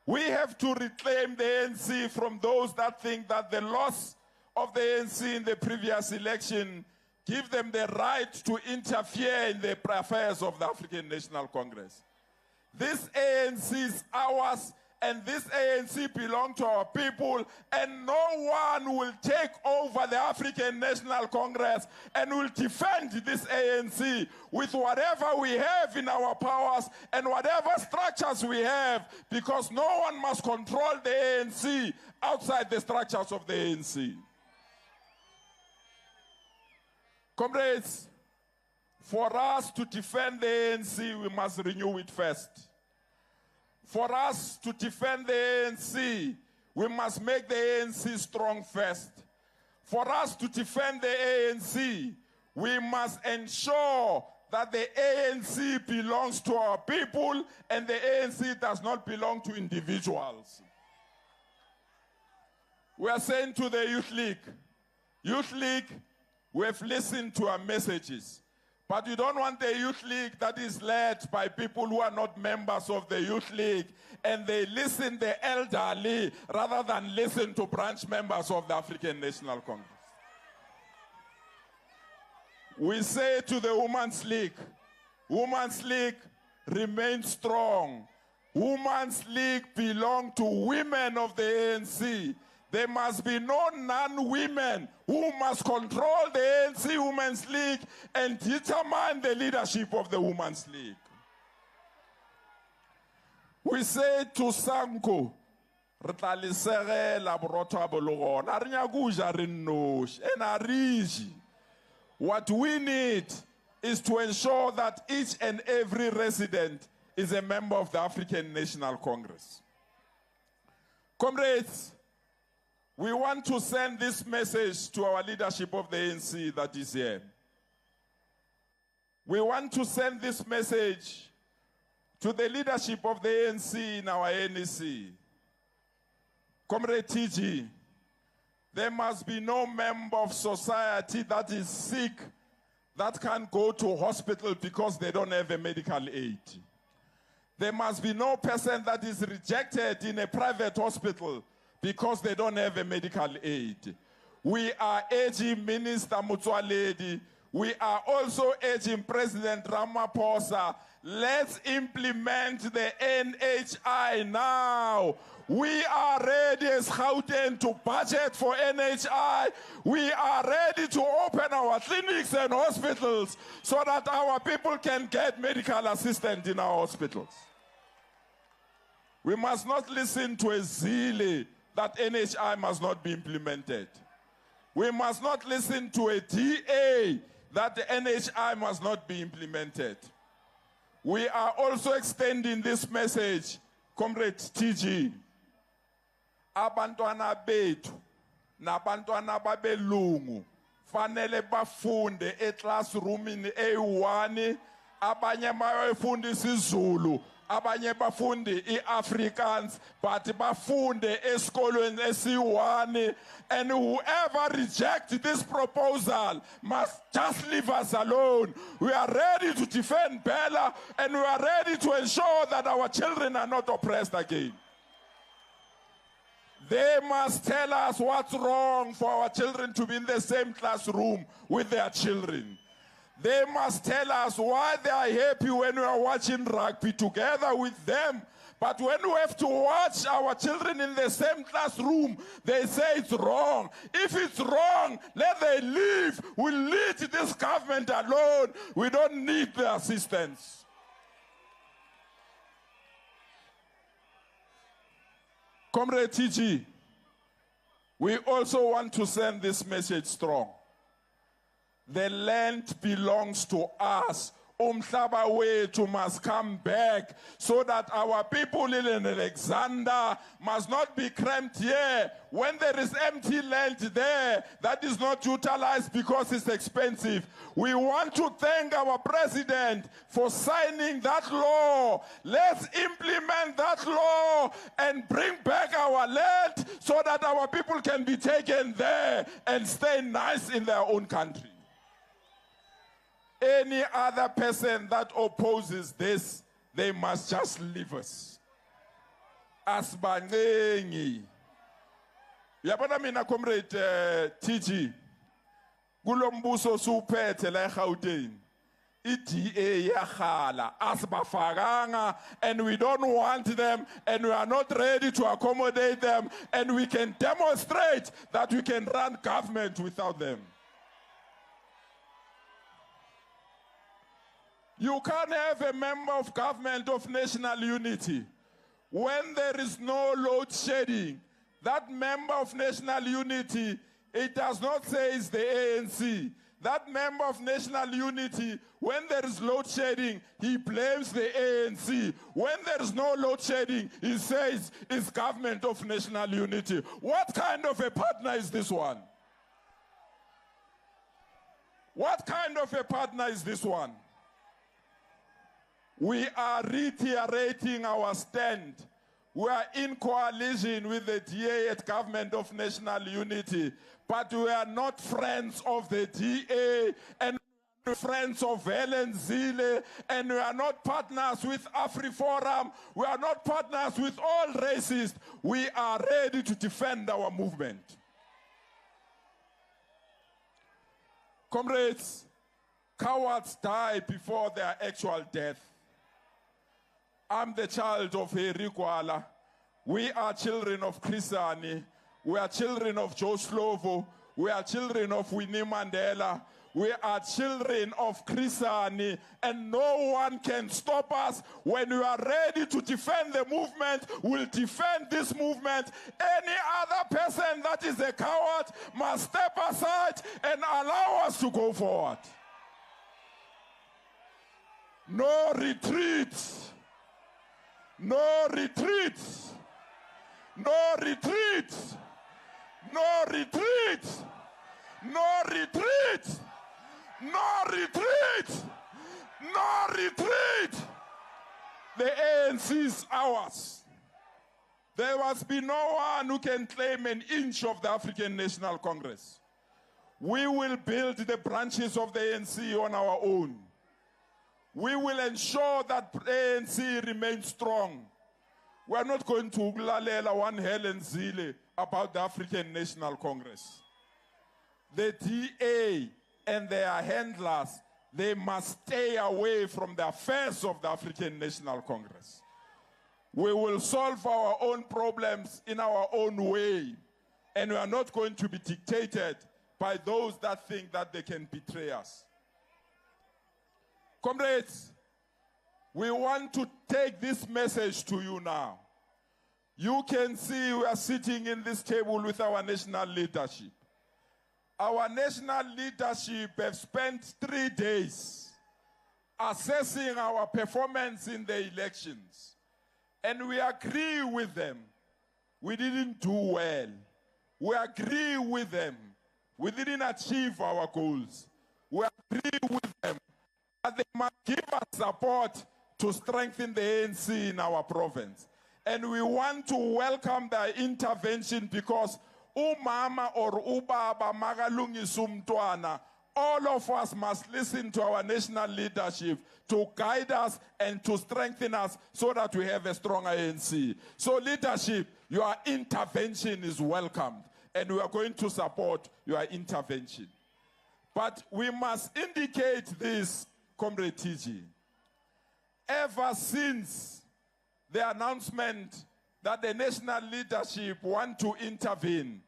we have to reclaim the ANC from those that think that the loss of the ANC in the previous election give them the right to interfere in the affairs of the African National Congress. This ANC is ours, and this ANC belongs to our people, and no one will take over the African National Congress and will defend this ANC with whatever we have in our powers and whatever structures we have, because no one must control the ANC outside the structures of the ANC. Comrades, for us to defend the ANC, we must renew it first. For us to defend the ANC, we must make the ANC strong first. For us to defend the ANC, we must ensure that the ANC belongs to our people and the ANC does not belong to individuals. We are saying to the Youth League, we have listened to our messages. But you don't want a youth league that is led by people who are not members of the youth league, and they listen to the elderly rather than listen to branch members of the African National Congress. We say to the Women's League, remain strong. Women's League belong to women of the ANC. There must be no non-women who must control the ANC Women's League and determine the leadership of the Women's League. We say to Sanko, what we need is to ensure that each and every resident is a member of the African National Congress. Comrades, we want to send this message to our leadership of the ANC that is here. We want to send this message to the leadership of the ANC in our NEC. Comrade TG, there must be no member of society that is sick that can go to hospital because they don't have a medical aid. There must be no person that is rejected in a private hospital because they don't have a medical aid. We are urging Minister Motsoaledi, we are also urging President Ramaphosa, let's implement the NHI now. We are ready as Gauteng to budget for NHI. We are ready to open our clinics and hospitals so that our people can get medical assistance in our hospitals. We must not listen to a zeal that NHI must not be implemented. We must not listen to a DA that the NHI must not be implemented. We are also extending this message, Comrade TG. Abantwana bethu nabantwana babelungu fanele bafunde eclassroomini A1, abanye bayafunda isiZulu, abanye bafunde iAfrikaans, but bafunde esikolweni esi1, and whoever rejects this proposal must just leave us alone. We are ready to defend Bella, and we are ready to ensure that our children are not oppressed again. They must tell us what's wrong for our children to be in the same classroom with their children. They must tell us why they are happy when we are watching rugby together with them. But when we have to watch our children in the same classroom, they say it's wrong. If it's wrong, let them leave. We'll lead this government alone. We don't need the assistance. Comrade TG, we also want to send this message strong. The land belongs to us. Umhlaba wethu must come back so that our people in Alexandra must not be cramped here. When there is empty land there that is not utilized because it's expensive, we want to thank our president for signing that law. Let's implement that law and bring back our land so that our people can be taken there and stay nice in their own country. Any other person that opposes this, they must just leave us. Asbangengi. Yabona mina comrade TG. Kulombuso suphethe la eGauteng. iDA yahala asbafaganga, and we don't want them, and we are not ready to accommodate them, and we can demonstrate that we can run government without them. You can't have a member of government of national unity when there is no load shedding. That member of national unity, it does not say it's the ANC. That member of national unity, when there is load shedding, he blames the ANC. When there is no load shedding, he says it's government of national unity. What kind of a partner is this one? What kind of a partner is this one? We are reiterating our stand. We are in coalition with the DA at Government of National Unity, but we are not friends of the DA and friends of Helen Zille, and we are not partners with AfriForum. We are not partners with all racists. We are ready to defend our movement. Comrades, cowards die before their actual death. I'm the child of Heri Kwala. We are children of Chrisani. We are children of Joe Slovo. We are children of Winnie Mandela. We are children of Chrisani, and no one can stop us. When we are ready to defend the movement, we'll defend this movement. Any other person that is a coward must step aside and allow us to go forward. No retreat. No retreat. No retreat. No retreat. No retreat. No retreat. No retreat. The ANC is ours. There must be no one who can claim an inch of the African National Congress. We will build the branches of the ANC on our own. We will ensure that ANC remains strong. We are not going to ulalela one Helen Zille about the African National Congress. The DA and their handlers, they must stay away from the affairs of the African National Congress. We will solve our own problems in our own way, and we are not going to be dictated by those that think that they can betray us. Comrades, we want to take this message to you now. You can see we are sitting in this table with our national leadership. Our national leadership have spent 3 days assessing our performance in the elections. And we agree with them. We didn't do well. We agree with them. We didn't achieve our goals. We agree with them that they must give us support to strengthen the ANC in our province. And we want to welcome their intervention because umama or ubaba magalungisa umntwana, all of us must listen to our national leadership to guide us and to strengthen us so that we have a stronger ANC. So leadership, your intervention is welcomed, and we are going to support your intervention. But we must indicate this, Comrade TG. Ever since the announcement that the national leadership want to intervene,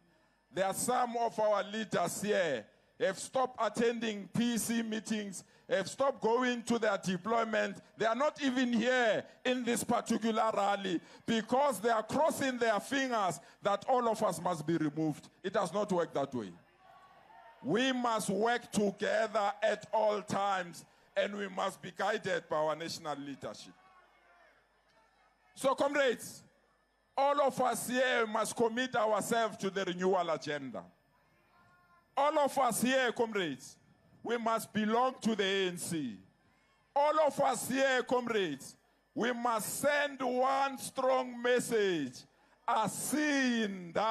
there are some of our leaders here have stopped attending PC meetings, have stopped going to their deployment. They are not even here in this particular rally because they are crossing their fingers that all of us must be removed. It does not work that way. We must work together at all times, and we must be guided by our national leadership. So, comrades, all of us here must commit ourselves to the renewal agenda. All of us here, comrades, we must belong to the ANC. All of us here, comrades, we must send one strong message. Asindao.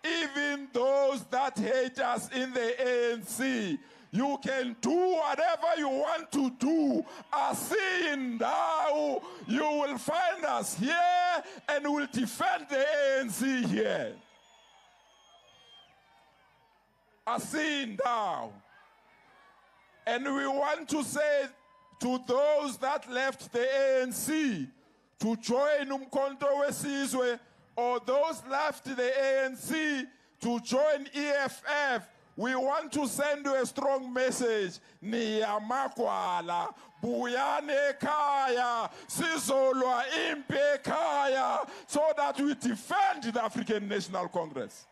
Even those that hate us in the ANC, you can do whatever you want to do. Asindao. You will find us here and will defend the ANC here. Asindao. And we want to say to those that left the ANC to join Umkhonto weSizwe, or those left the ANC to join EFF, we want to send you a strong message. Niyamakwala, buyane kaya, sizolwa impe kaya, so that we defend the African National Congress.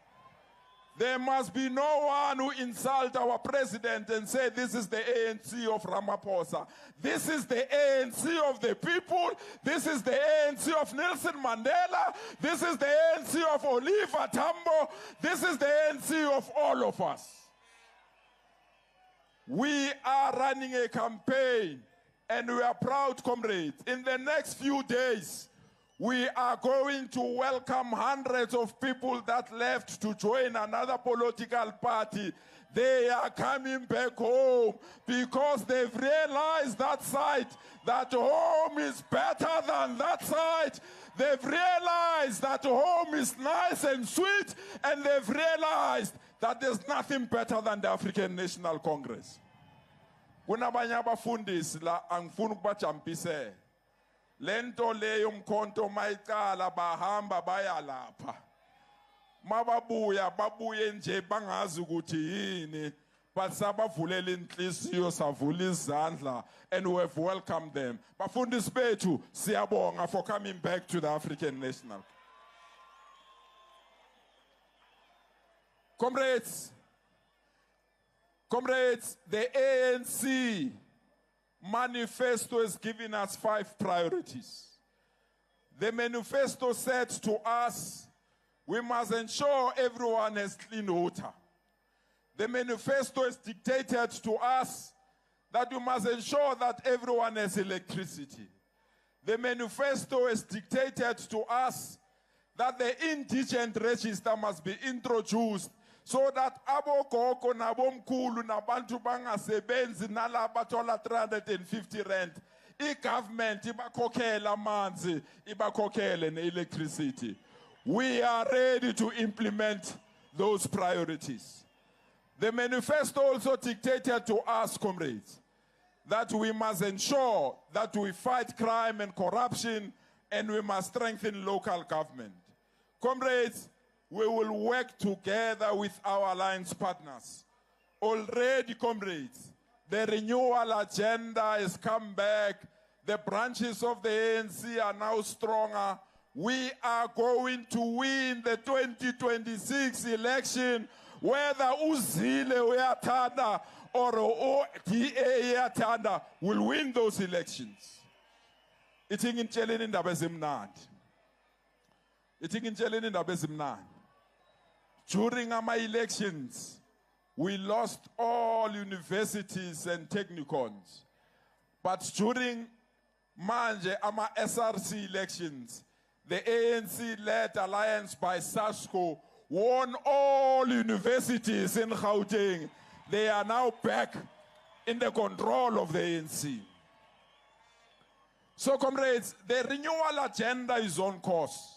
There must be no one who insult our president and say this is the ANC of Ramaphosa. This is the ANC of the people. This is the ANC of Nelson Mandela. This is the ANC of Oliver Tambo. This is the ANC of all of us. We are running a campaign, and we are proud, comrades. In the next few days, we are going to welcome hundreds of people that left to join another political party. They are coming back home because they've realized that side, that home is better than that side. They've realized that home is nice and sweet, and they've realized that there's nothing better than the African National Congress. Kunabanye abafundisi la angifuni ukubajampise. Lento leyo Umkhonto mayiqala bahamba baya lapha. Mababuya babuye nje bangazi ukuthi yini, but sabavulela inhliziyo savula izandla, and we have welcomed them. Bafundisi bethu siyabonga for coming back to the African National. Comrades, the ANC manifesto is giving us 5 priorities. The manifesto said to us, we must ensure everyone has clean water. The manifesto is dictated to us that we must ensure that everyone has electricity. The manifesto is dictated to us that the indigent register must be introduced so that abogogo nabomkhulu nabantu bangasebenzi nalaba thola 350 rand, i-government ibakhokhela amanzi, ibakhokhele ne-electricity. We are ready to implement those priorities. The manifesto also dictated to us, comrades, that we must ensure that we fight crime and corruption, and we must strengthen local government. Comrades, we will work together with our alliance partners. Already, comrades, the renewal agenda has come back. The branches of the ANC are now stronger. We are going to win the 2026 election, whether Uzile uyathanda or ODA uyathanda will win those elections. Itingintshele indaba ezimnandi. Itingintshele indaba ezimnandi. During our elections, we lost all universities and technicons. But during manje ama SRC elections, the ANC-led alliance by SASCO won all universities in Gauteng. They are now back in the control of the ANC. So, comrades, the renewal agenda is on course.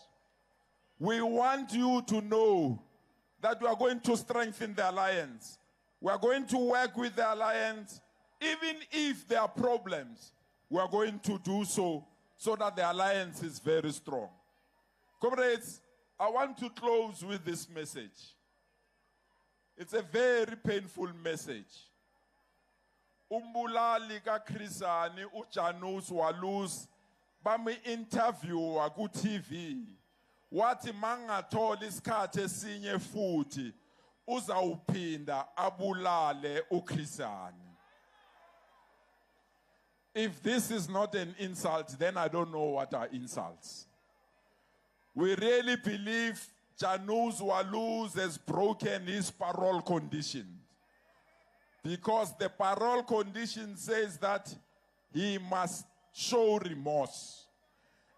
We want you to know that we are going to strengthen the alliance. We are going to work with the alliance. Even if there are problems, we are going to do so that the alliance is very strong. Comrades, I want to close with this message. It's a very painful message. Umbulali ka Krisani uJanus Walus bami interview ku TV. Wathi mangatholi isikhathi esinye futhi uzawuphinda abulale uKrisani. If this is not an insult, then I don't know what are insults. We really believe Janus Walus has broken his parole condition, because the parole condition says that he must show remorse.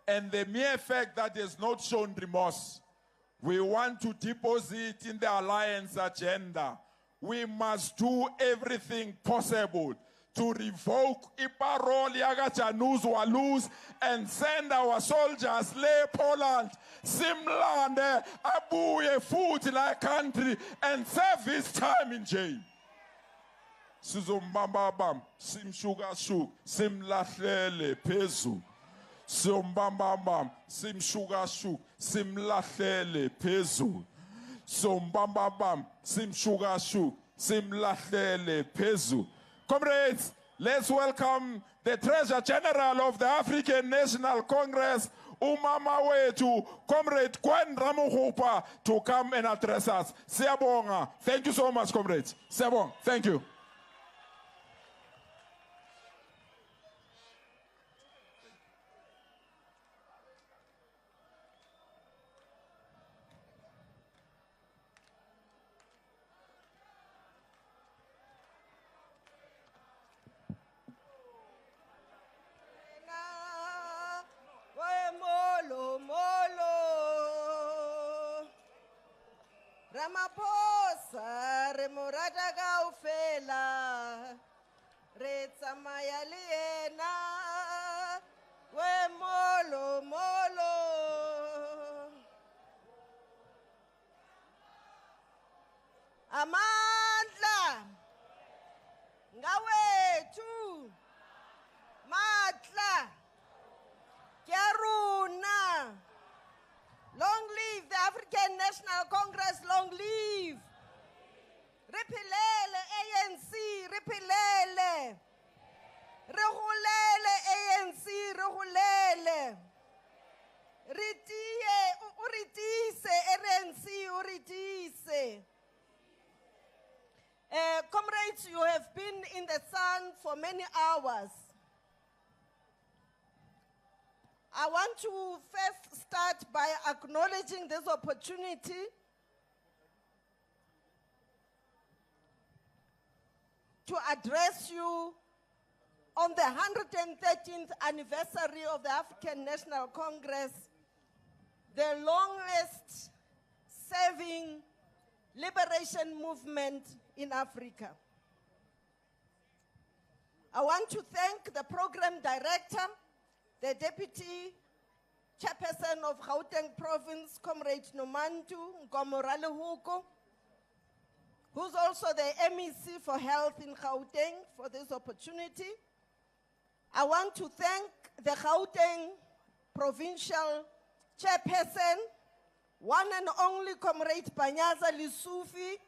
And the mere fact that he has not shown remorse, we want to deposit in the alliance agenda. We must do everything possible to revoke iparole yaga Janus Walus and send our soldiers le Poland, Simlande, abuye futhi la country and serve his time in jail. Sizombambam, simshukashuk, simlahlele phezu. Sombambam, simshukashuk, simlahlele phezu. Sombambam, simshukashuk, simlahlele phezu. Comrades, let's welcome the Treasurer General of the African National Congress, Umama Wetu, Comrade Gwen Ramuhupa, to come and address us. Siyabonga. Thank you so much, comrades. Siyabonga. Thank you. Ramaphosa re morata kaofela re tsamaya le yena we molo molo amandla ngawethu matla kyaruna. Long live the African National Congress, long live. Ripilele ANC, ripilele. Rehulele ANC, rehulele. Ritie, uritise, RNC, uritise. Comrades, you have been in the sun for many hours. I want to first start by acknowledging this opportunity to address you on the 113th anniversary of the African National Congress, the longest serving liberation movement in Africa. I want to thank the program director, the deputy chairperson of Gauteng Province, Comrade Nomantu Ngomorale Huko, who's also the MEC for Health in Gauteng, for this opportunity. I want to thank the Gauteng Provincial Chairperson, one and only Comrade Panyaza Lisufi,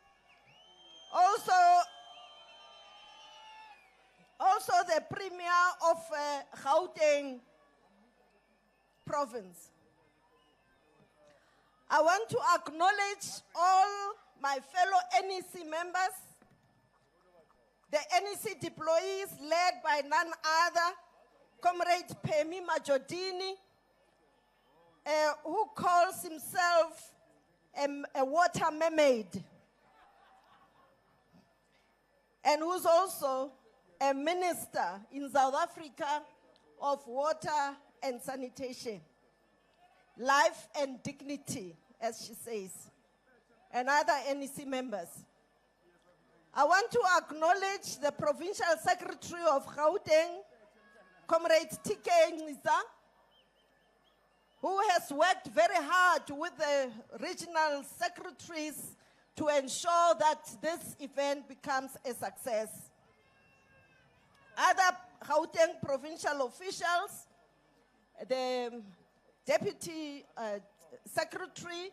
also the Premier of Gauteng Province. I want to acknowledge all my fellow NEC members, the NEC deployees led by none other, Comrade Pemi Majodini, who calls himself a water mermaid, and who's also a minister in South Africa of water and sanitation, life and dignity, as she says, and other NEC members. I want to acknowledge the Provincial Secretary of Gauteng, Comrade T.K. Ngiza, who has worked very hard with the regional secretaries to ensure that this event becomes a success. Other Gauteng provincial officials, the deputy secretary,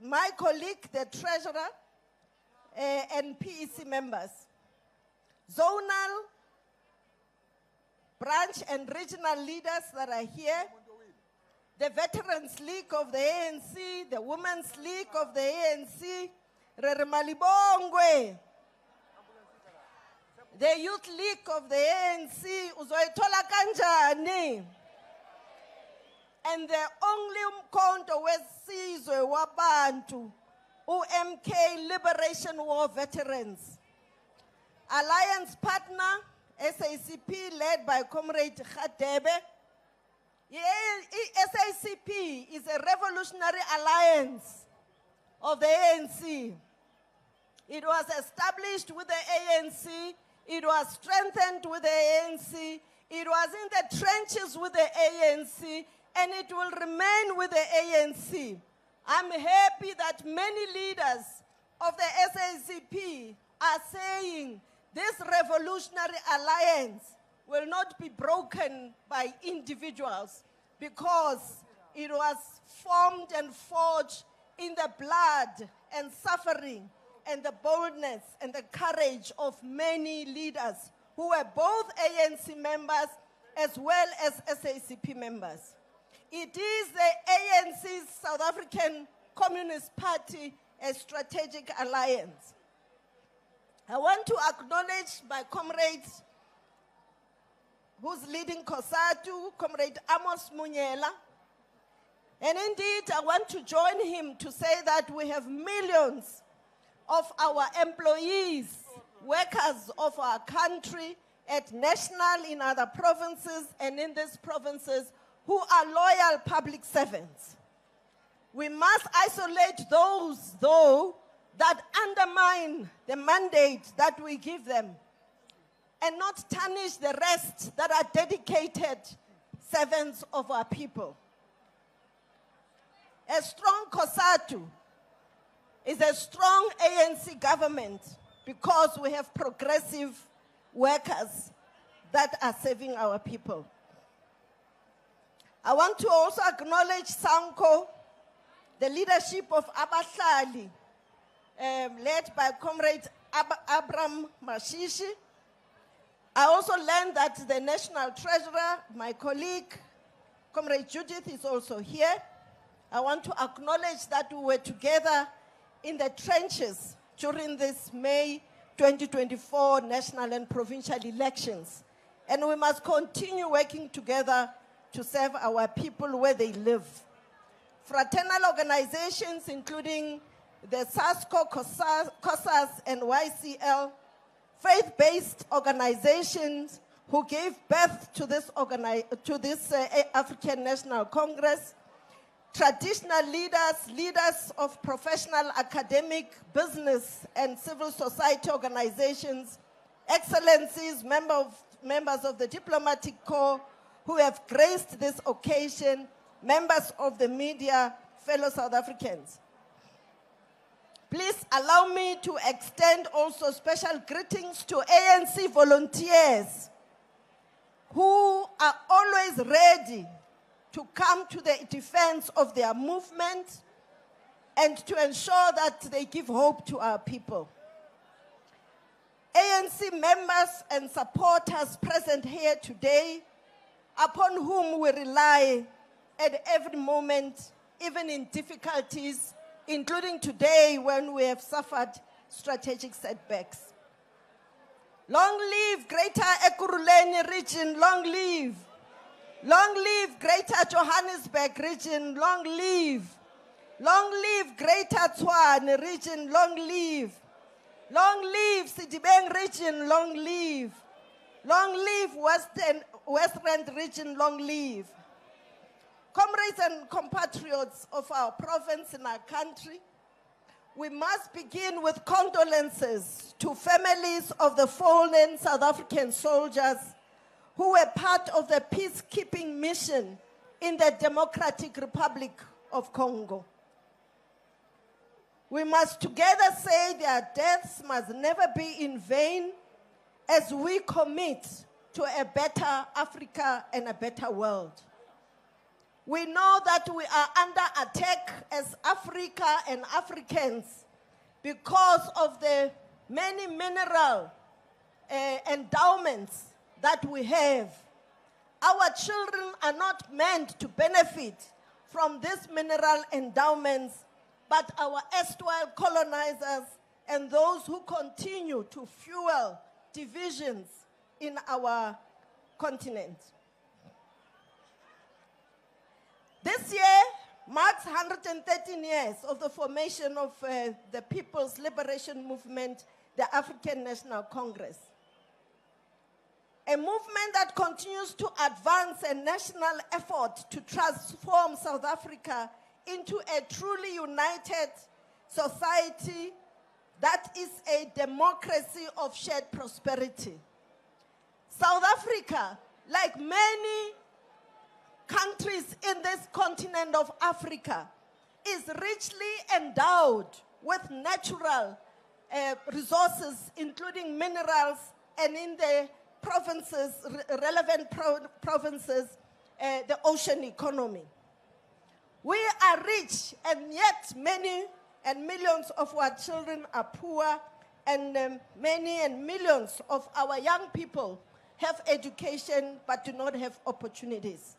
my colleague, the treasurer, and PEC members, zonal, branch and regional leaders that are here, the Veterans League of the ANC, the Women's League of the ANC, Reremalibongwe, the Youth League of the ANC, uzoyithola kanjani? And the only umkhonto wesizwe wabantu, UMK Liberation War Veterans. Alliance partner, SACP, led by Comrade Khadebe. SACP is a revolutionary alliance of the ANC. It was established with the ANC. It was strengthened with the ANC. It was in the trenches with the ANC, and it will remain with the ANC. I'm happy that many leaders of the SACP are saying this revolutionary alliance will not be broken by individuals, because it was formed and forged in the blood and suffering and the boldness and the courage of many leaders who were both ANC members as well as SACP members. It is the ANC's South African Communist Party, a strategic alliance. I want to acknowledge my comrades who's leading COSATU, Comrade Amos Munyela. And indeed, I want to join him to say that we have millions of our employees, workers of our country at national, in other provinces, and in these provinces, who are loyal public servants. We must isolate those, though, that undermine the mandate that we give them, and not tarnish the rest that are dedicated servants of our people. A strong COSATU is a strong ANC government, because we have progressive workers that are serving our people. I want to also acknowledge SANCO, the leadership of Abahlali, led by Comrade Abraham Mashishi. I also learned that the National Treasurer, my colleague, Comrade Judith, is also here. I want to acknowledge that we were together in the trenches during this May 2024 national and provincial elections. And we must continue working together to serve our people where they live. Fraternal organizations, including the SASCO, COSAS, and YCL, faith-based organizations who gave birth to this African National Congress, traditional leaders, leaders of professional, academic, business, and civil society organizations, excellencies, members of the diplomatic corps who have graced this occasion, members of the media, fellow South Africans. Please allow me to extend also special greetings to ANC volunteers who are always ready to come to the defense of their movement and to ensure that they give hope to our people. ANC members and supporters present here today, upon whom we rely at every moment, even in difficulties, including today when we have suffered strategic setbacks. Long live Greater Ekurhuleni region, long live. Long live Greater Johannesburg region, long live. Long live Greater Tshwane region, long live. Long live Sidibeng region, long live. Long live Western region, long live. Comrades and compatriots of our province and our country, we must begin with condolences to families of the fallen South African soldiers who were part of the peacekeeping mission in the Democratic Republic of Congo. We must together say their deaths must never be in vain as we commit to a better Africa and a better world. We know that we are under attack as Africa and Africans because of the many mineral endowments that we have. Our children are not meant to benefit from these mineral endowments, but our erstwhile colonizers and those who continue to fuel divisions in our continent. This year marks 113 years of the formation of the People's Liberation Movement, the African National Congress. A movement that continues to advance a national effort to transform South Africa into a truly united society that is a democracy of shared prosperity. South Africa, like many countries in this continent of Africa, is richly endowed with natural resources, including minerals, and in the provinces, relevant provinces, the ocean economy. We are rich, and yet many and millions of our children are poor, and many and millions of our young people have education but do not have opportunities.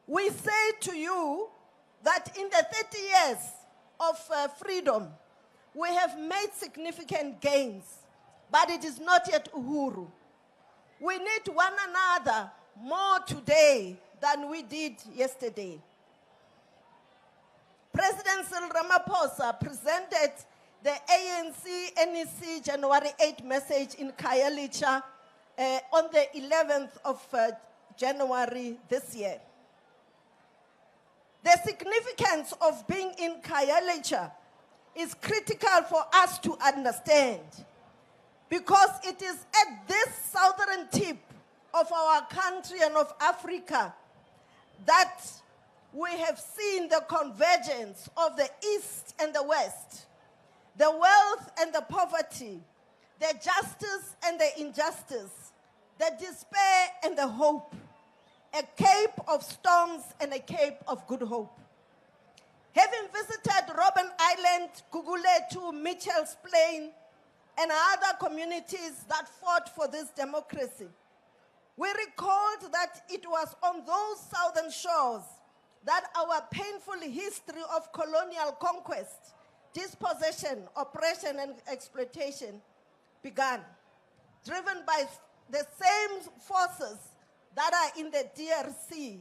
We say to you that in the 30 years of freedom, we have made significant gains, but it is not yet uhuru. We need one another more today than we did yesterday. President Cyril Ramaphosa presented the ANC NEC January 8 message in Khayelitsha on the 11th of January this year. The significance of being in Khayelitsha is critical for us to understand, because it is at this southern tip of our country and of Africa that we have seen the convergence of the East and the West, the wealth and the poverty, the justice and the injustice, the despair and the hope, a cape of storms and a cape of good hope. Having visited Robben Island, Gugulethu, Mitchell's Plain, and other communities that fought for this democracy, we recalled that it was on those southern shores that our painful history of colonial conquest, dispossession, oppression, and exploitation began, driven by the same forces that are in the DRC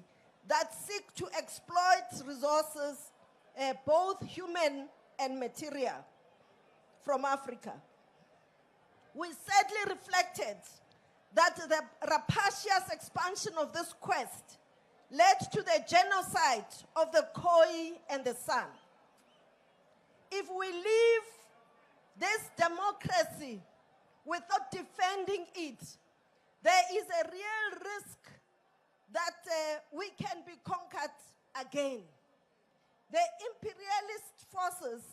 that seek to exploit resources, both human and material, from Africa. We sadly reflected that the rapacious expansion of this quest led to the genocide of the Khoi and the San. If we leave this democracy without defending it, there is a real risk that we can be conquered again. The imperialist forces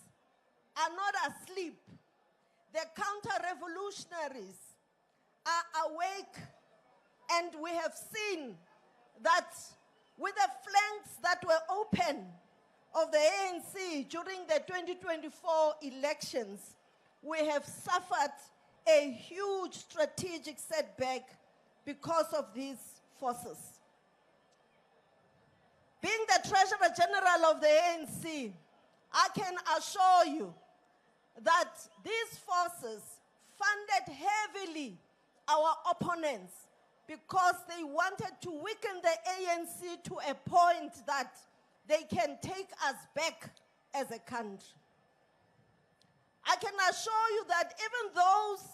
are not asleep. The counter-revolutionaries are awake, and we have seen that with the flanks that were open of the ANC during the 2024 elections, we have suffered a huge strategic setback because of these forces. Being the Treasurer General of the ANC, I can assure you that these forces funded heavily our opponents because they wanted to weaken the ANC to a point that they can take us back as a country. I can assure you that even those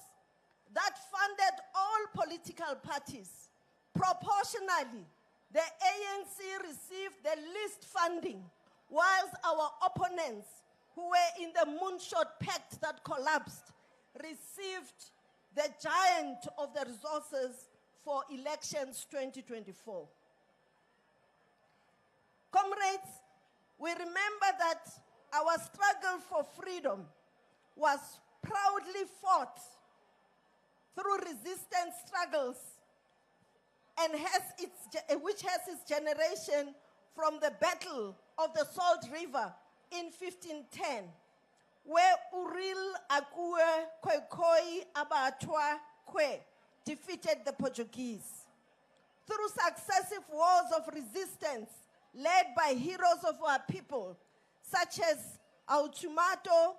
that funded all political parties, proportionally, the ANC received the least funding, whilst our opponents, who were in the moonshot pact that collapsed, received the giant of the resources for elections 2024. Comrades, we remember that our struggle for freedom was proudly fought through resistance struggles and which has its generation from the Battle of the Salt River in 1510, where Uril Akue Khoikhoi Abatwa Kwe defeated the Portuguese. Through successive wars of resistance led by heroes of our people, such as Autumato,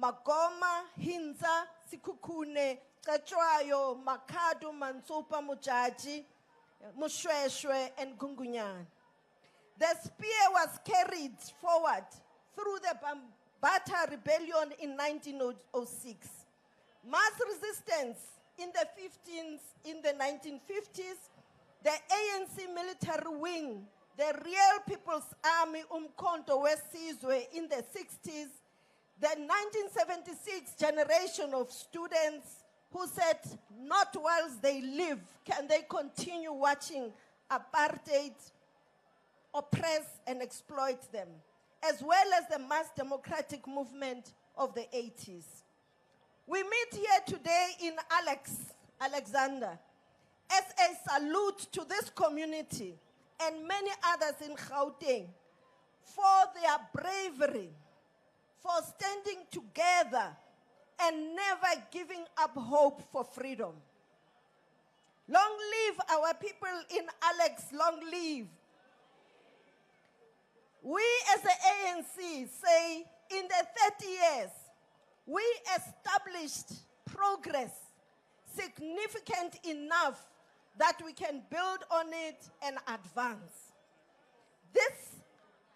Magoma, Hinza, Sikukune, Kachwayo, Makado, Mansopa, Mujaji, Mushweshwe, and Gungunyan. The spear was carried forward through the Bambata Rebellion in 1906. Mass resistance in the 1950s, the ANC military wing, the Real People's Army Umkhonto Wesizwe in the 60s, the 1976 generation of students who said not whilst they live can they continue watching apartheid oppress and exploit them, as well as the mass democratic movement of the 80s. We meet here today in Alexandra as a salute to this community and many others in Gauteng for their bravery, for standing together and never giving up hope for freedom. Long live our people in Alex, long live. We as the ANC say in the 30 years, we established progress significant enough that we can build on it and advance. This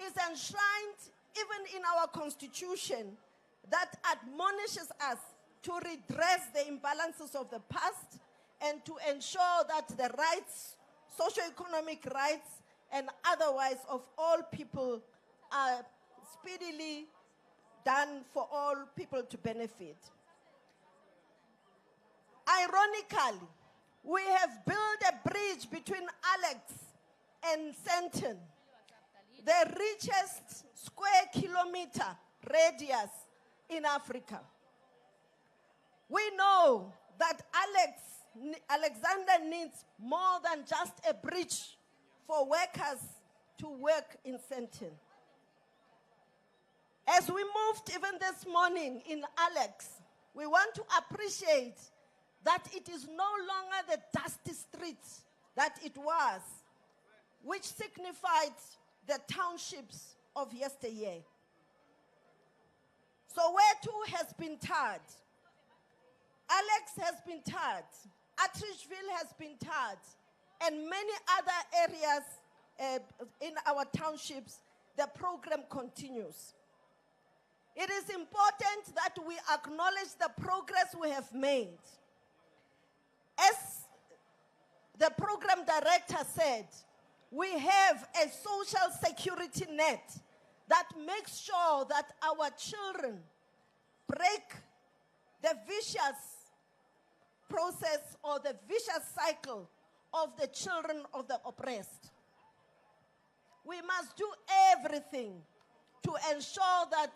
is enshrined even in our constitution that admonishes us to redress the imbalances of the past and to ensure that the rights, socio-economic rights and otherwise of all people are speedily done for all people to benefit. Ironically, we have built a bridge between Alex and Sandton, the richest square kilometer radius in Africa. We know that Alexandra needs more than just a bridge for workers to work in Sandton. As we moved even this morning in Alex, we want to appreciate that it is no longer the dusty streets that it was, which signified the townships of yesteryear. Soweto has been tarred. Alex has been tarred. Atteridgeville has been tarred. And many other areas in our townships, the program continues. It is important that we acknowledge the progress we have made. As the program director said, we have a social security net that makes sure that our children break the vicious process or the vicious cycle of the children of the oppressed. We must do everything to ensure that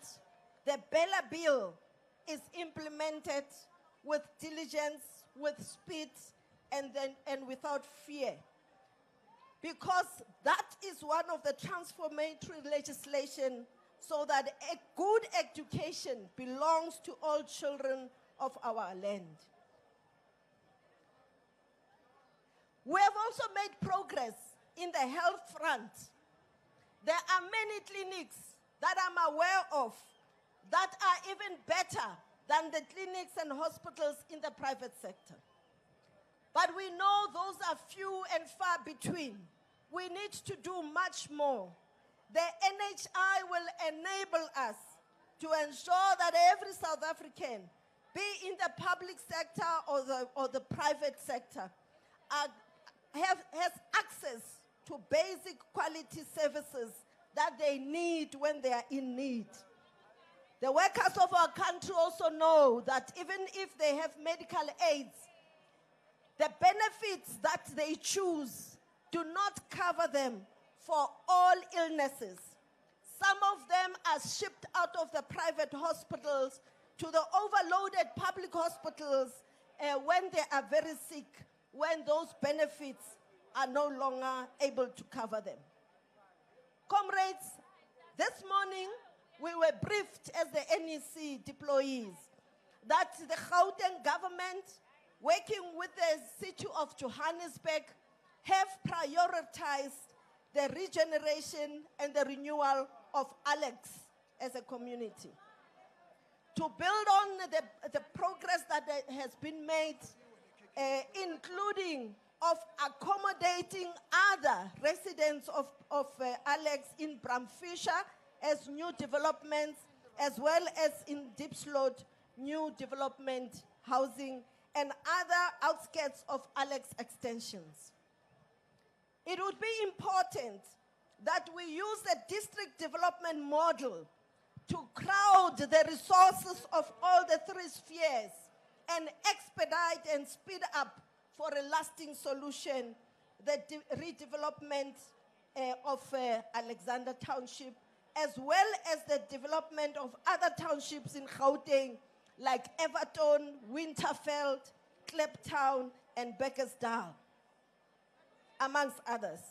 the Bella Bill is implemented with diligence, with speed, and without fear. Because that is one of the transformatory legislation so that a good education belongs to all children of our land. We have also made progress in the health front. There are many clinics that I'm aware of that are even better than the clinics and hospitals in the private sector. But we know those are few and far between. We need to do much more. The NHI will enable us to ensure that every South African, be in the public sector or the private sector, has access to basic quality services that they need when they are in need. The workers of our country also know that even if they have medical aids, the benefits that they choose do not cover them for all illnesses. Some of them are shipped out of the private hospitals to the overloaded public hospitals when they are very sick, when those benefits are no longer able to cover them. Comrades, this morning we were briefed as the NEC deployees that the Gauteng government, working with the city of Johannesburg, have prioritized the regeneration and the renewal of Alex as a community. To build on the progress that has been made, including of accommodating other residents of Alex in Bramfisher as new developments, as well as in Diepsloot, new development housing, and other outskirts of Alex extensions. It would be important that we use the district development model to crowd the resources of all the three spheres and expedite and speed up for a lasting solution, the redevelopment of Alexandra Township, as well as the development of other townships in Gauteng, like Everton, Winterveld, Kliptown, and Beckersdale, amongst others.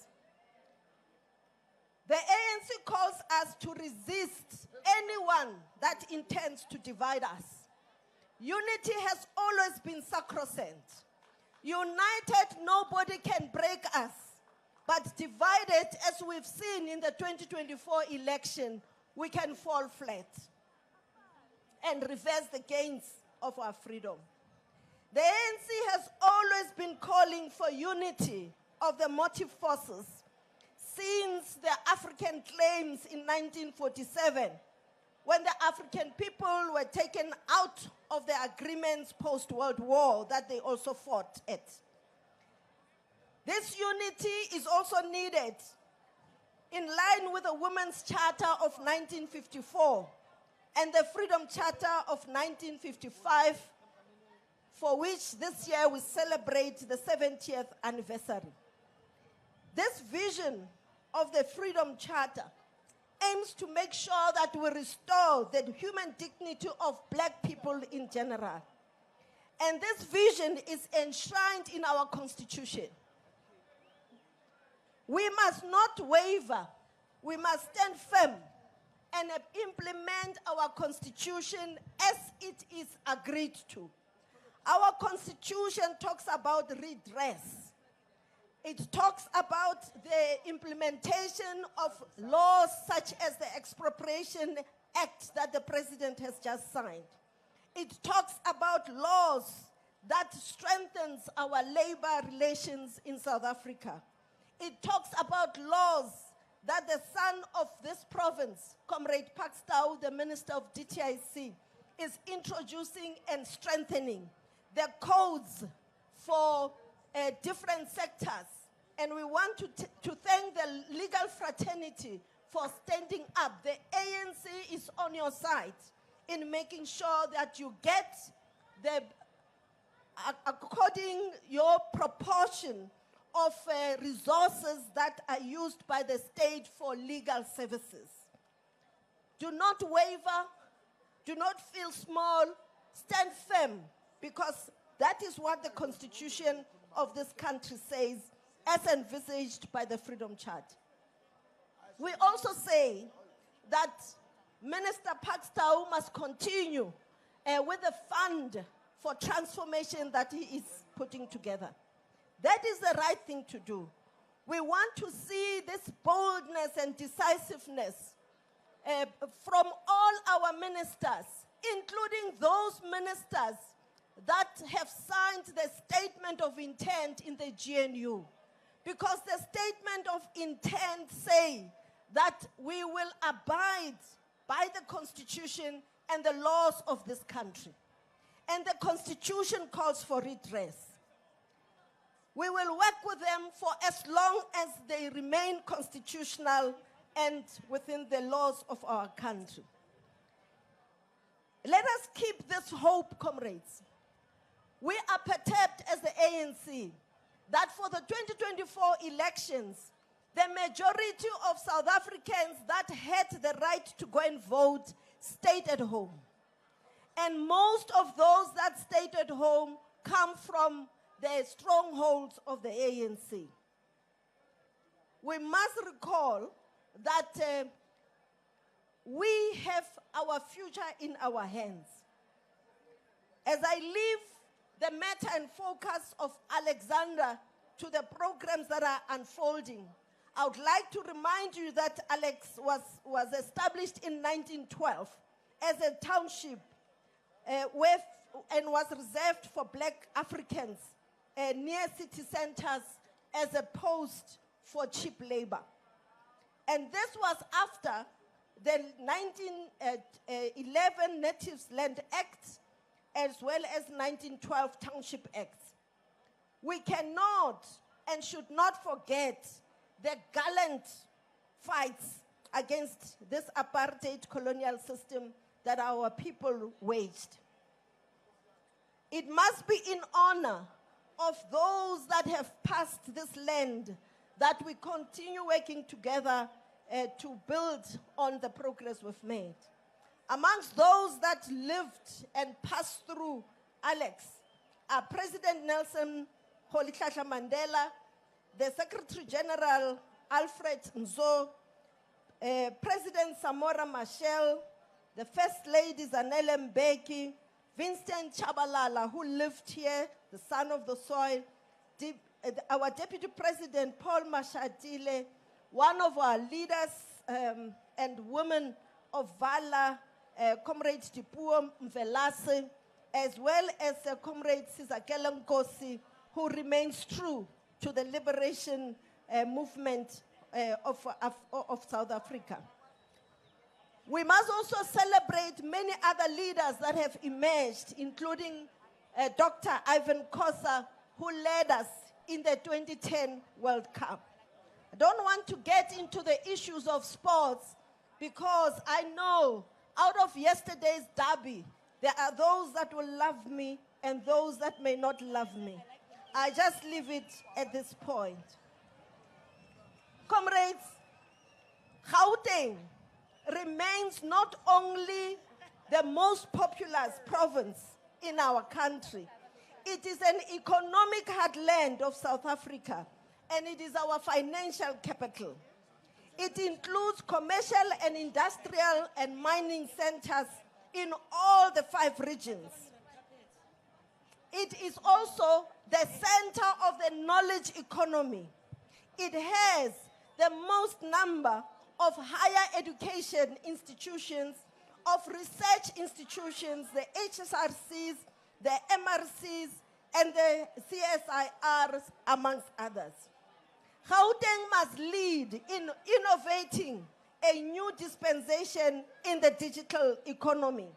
The ANC calls us to resist anyone that intends to divide us. Unity has always been sacrosanct. United, nobody can break us. But divided, as we've seen in the 2024 election, we can fall flat and reverse the gains of our freedom. The ANC has always been calling for unity of the motive forces since the African claims in 1947, when the African people were taken out of the agreements post-World War that they also fought at. This unity is also needed in line with the Women's Charter of 1954 and the Freedom Charter of 1955, for which this year we celebrate the 70th anniversary. This vision of the Freedom Charter aims to make sure that we restore the human dignity of black people in general. And this vision is enshrined in our Constitution. We must not waver. We must stand firm and implement our Constitution as it is agreed to. Our Constitution talks about redress. It talks about the implementation of laws such as the Expropriation Act that the President has just signed. It talks about laws that strengthens our labor relations in South Africa. It talks about laws that the son of this province, Comrade Pakstow, the Minister of DTIC, is introducing and strengthening the codes for different sectors And we want to thank the legal fraternity for standing up. The ANC is on your side in making sure that you get the, according your proportion of resources that are used by the state for legal services. Do not waver, do not feel small, stand firm, because that is what the Constitution of this country says, as envisaged by the Freedom Charter. We also say that Minister Pakstow must continue with the fund for transformation that he is putting together. That is the right thing to do. We want to see this boldness and decisiveness from all our ministers, including those ministers that have signed the statement of intent in the GNU. Because the statement of intent say that we will abide by the Constitution and the laws of this country. And the Constitution calls for redress. We will work with them for as long as they remain constitutional and within the laws of our country. Let us keep this hope, comrades. We are perturbed as the ANC that for the 2024 elections, the majority of South Africans that had the right to go and vote stayed at home. And most of those that stayed at home come from the strongholds of the ANC. We must recall that we have our future in our hands. As I leave the matter and focus of Alexandra to the programs that are unfolding, I would like to remind you that Alex was established in 1912 as a township and was reserved for black Africans near city centers as a post for cheap labor. And this was after the 1911 Natives Land Act as well as 1912 Township Act. We cannot and should not forget the gallant fights against this apartheid colonial system that our people waged. It must be in honor of those that have passed this land that we continue working together to build on the progress we've made. Amongst those that lived and passed through Alex are President Nelson Rolihlahla Mandela, the Secretary General Alfred Nzo, President Samora Machel, the First Lady Zanele Mbeki, Vincent Chabalala, who lived here, the son of the soil, our Deputy President Paul Mashatile, one of our leaders and women of valor, Comrade Tipuo Mvelase, as well as Comrade Sizakela Nkosi, who remains true to the liberation movement of South Africa. We must also celebrate many other leaders that have emerged, including Dr. Ivan Khosa, who led us in the 2010 World Cup. I don't want to get into the issues of sports because I know out of yesterday's derby, there are those that will love me and those that may not love me. I just leave it at this point. Comrades, Gauteng remains not only the most populous province in our country, it is an economic heartland of South Africa, and it is our financial capital. It includes commercial and industrial and mining centers in all the 5 regions. It is also the center of the knowledge economy. It has the most number of higher education institutions, of research institutions, the HSRCs, the MRCs, and the CSIRs, amongst others. Gauteng must lead in innovating a new dispensation in the digital economy.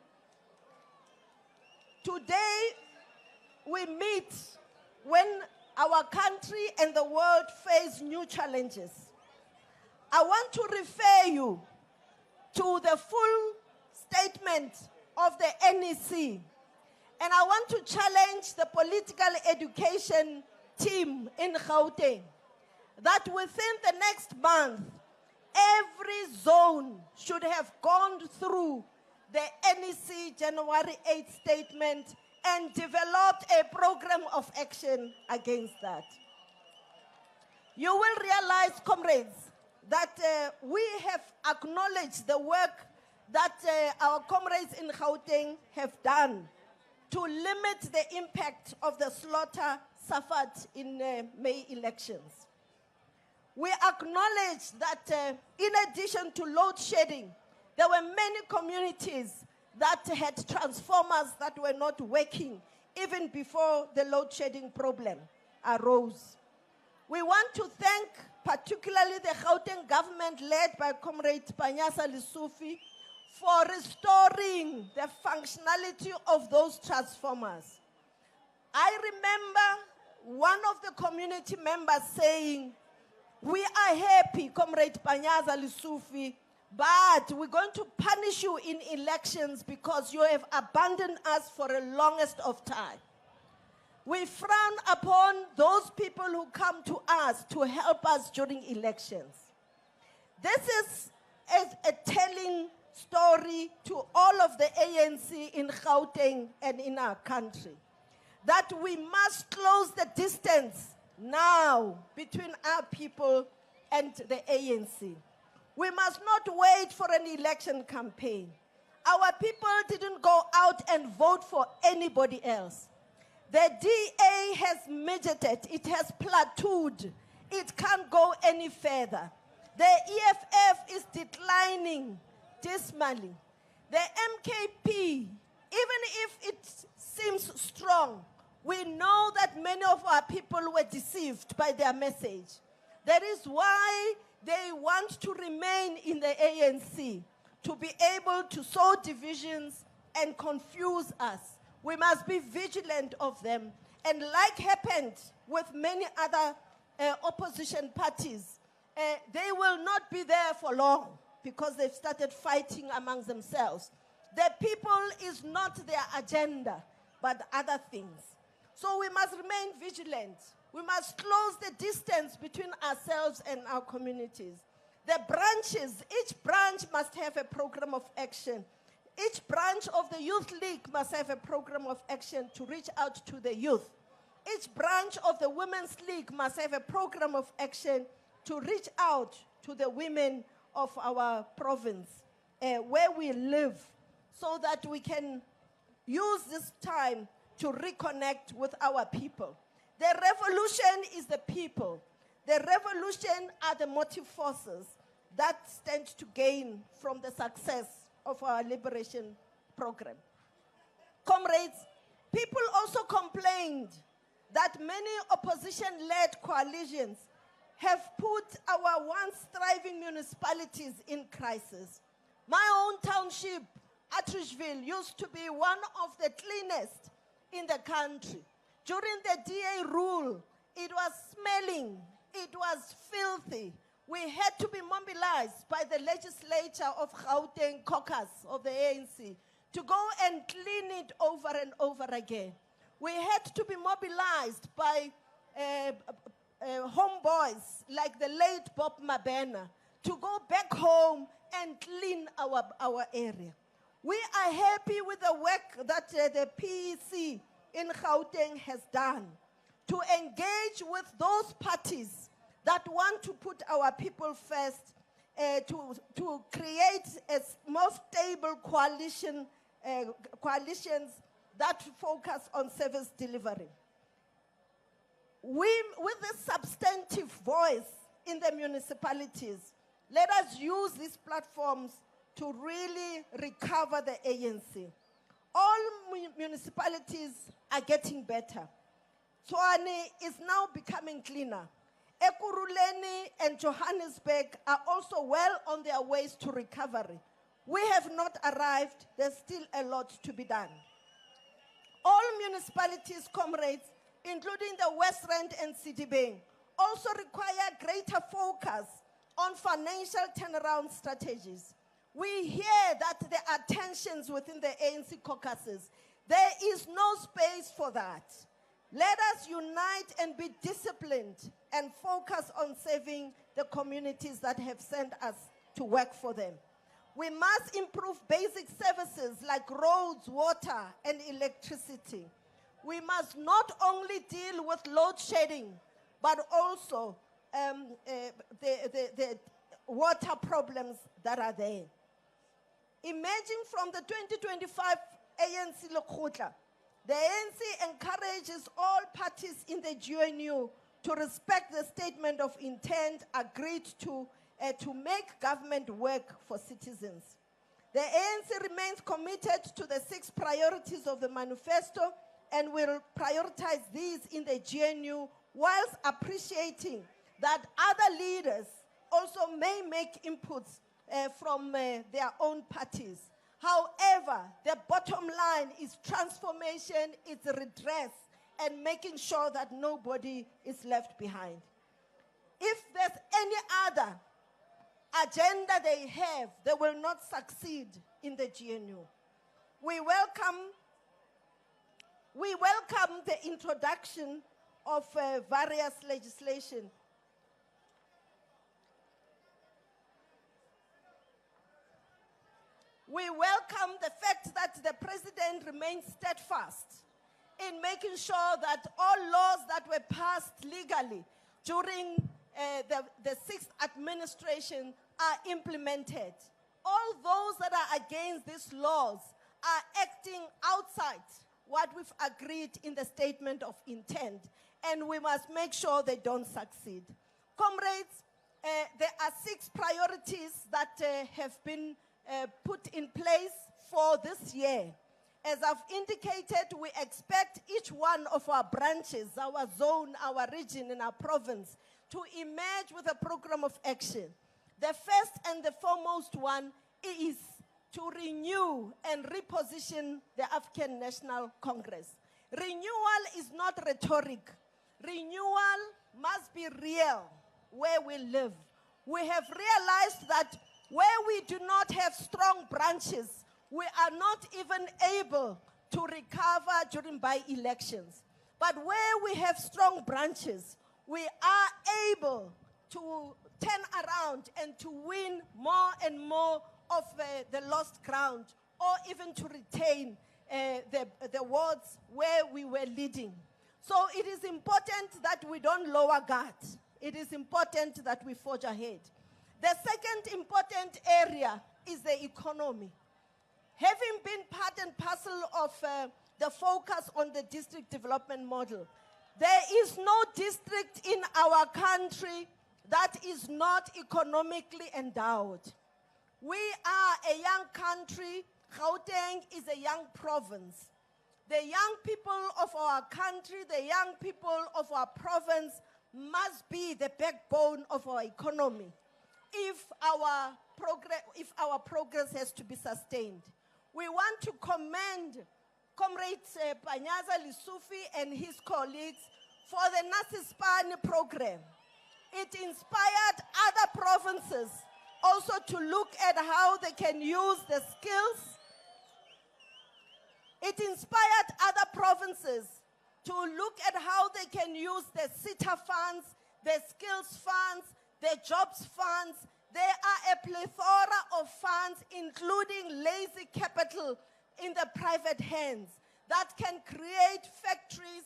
Today, we meet when our country and the world face new challenges. I want to refer you to the full statement of the NEC. And I want to challenge the political education team in Gauteng that within the next month, every zone should have gone through the NEC January 8 statement and developed a program of action against that. You will realize, comrades, that we have acknowledged the work that our comrades in Gauteng have done to limit the impact of the slaughter suffered in May elections. We acknowledge that in addition to load shedding, there were many communities that had transformers that were not working even before the load shedding problem arose. We want to thank particularly the Gauteng government led by Comrade Panyasa Lesufi for restoring the functionality of those transformers. I remember one of the community members saying, "We are happy, Comrade Panyasa Lesufi, but we're going to punish you in elections because you have abandoned us for the longest of time." We frown upon those people who come to us to help us during elections. This is a telling story to all of the ANC in Gauteng and in our country, that we must close the distance now between our people and the ANC. We must not wait for an election campaign. Our people didn't go out and vote for anybody else. The DA has midgeted, it has plateaued. It can't go any further. The EFF is declining dismally. The MKP, even if it seems strong, we know that many of our people were deceived by their message. That is why they want to remain in the ANC, to be able to sow divisions and confuse us. We must be vigilant of them. And like happened with many other opposition parties, they will not be there for long because they've started fighting amongst themselves. The people is not their agenda, but other things. So we must remain vigilant. We must close the distance between ourselves and our communities. The branches, each branch must have a program of action. Each branch of the Youth League must have a program of action to reach out to the youth. Each branch of the Women's League must have a program of action to reach out to the women of our province, where we live, so that we can use this time to reconnect with our people. The revolution is the people. The revolution are the motive forces that stand to gain from the success of our liberation program. Comrades, people also complained that many opposition-led coalitions have put our once thriving municipalities in crisis. My own township, Atteridgeville, used to be one of the cleanest in the country. During the DA rule, it was smelling, it was filthy. We had to be mobilized by the legislature of Gauteng caucus of the ANC to go and clean it over and over again. We had to be mobilized by homeboys like the late Bob Mabena to go back home and clean our area. We are happy with the work that the PEC in Gauteng has done to engage with those parties that want to put our people first, to create a more stable coalitions that focus on service delivery. With this substantive voice in the municipalities, let us use these platforms to really recover the ANC. All municipalities are getting better. Tshwane is now becoming cleaner. Ekurhuleni and Johannesburg are also well on their ways to recovery. We have not arrived. There's still a lot to be done. All municipalities, comrades, including the West Rand and Citybang, also require greater focus on financial turnaround strategies. We hear that there are tensions within the ANC caucuses. There is no space for that. Let us unite and be disciplined and focus on serving the communities that have sent us to work for them. We must improve basic services like roads, water, and electricity. We must not only deal with load shedding, but also the water problems that are there. Emerging from the 2025 ANC Lekgotla, the ANC encourages all parties in the GNU to respect the statement of intent agreed to make government work for citizens. The ANC remains committed to the 6 priorities of the manifesto and will prioritize these in the GNU, whilst appreciating that other leaders also may make inputs from their own parties. However, the bottom line is transformation, it's redress, and making sure that nobody is left behind. If there's any other agenda they have, they will not succeed in the GNU. We welcome the introduction of various legislation. We welcome the fact that the president remains steadfast in making sure that all laws that were passed legally during the 6th administration are implemented. All those that are against these laws are acting outside what we've agreed in the statement of intent, and we must make sure they don't succeed. Comrades, there are 6 priorities that have been put in place for this year. As I've indicated, we expect each one of our branches, our zone, our region, and our province to emerge with a program of action. The first and the foremost one is to renew and reposition the African National Congress. Renewal is not rhetoric. Renewal must be real where we live. We have realized that where we do not have strong branches, we are not even able to recover during by-elections. But where we have strong branches, we are able to turn around and to win more and more of the lost ground, or even to retain the wards where we were leading. So it is important that we don't lower guard. It is important that we forge ahead. The second important area is the economy. Having been part and parcel of the focus on the district development model, there is no district in our country that is not economically endowed. We are a young country. Gauteng is a young province. The young people of our country, the young people of our province must be the backbone of our economy if our progress has to be sustained. We want to commend Comrade Panyaza Lesufi and his colleagues for the Nasispani program. It inspired other provinces also to look at how they can use the skills. It inspired other provinces to look at how they can use the SITA funds, the skills funds, the jobs funds. There are a plethora of funds, including lazy capital in the private hands, that can create factories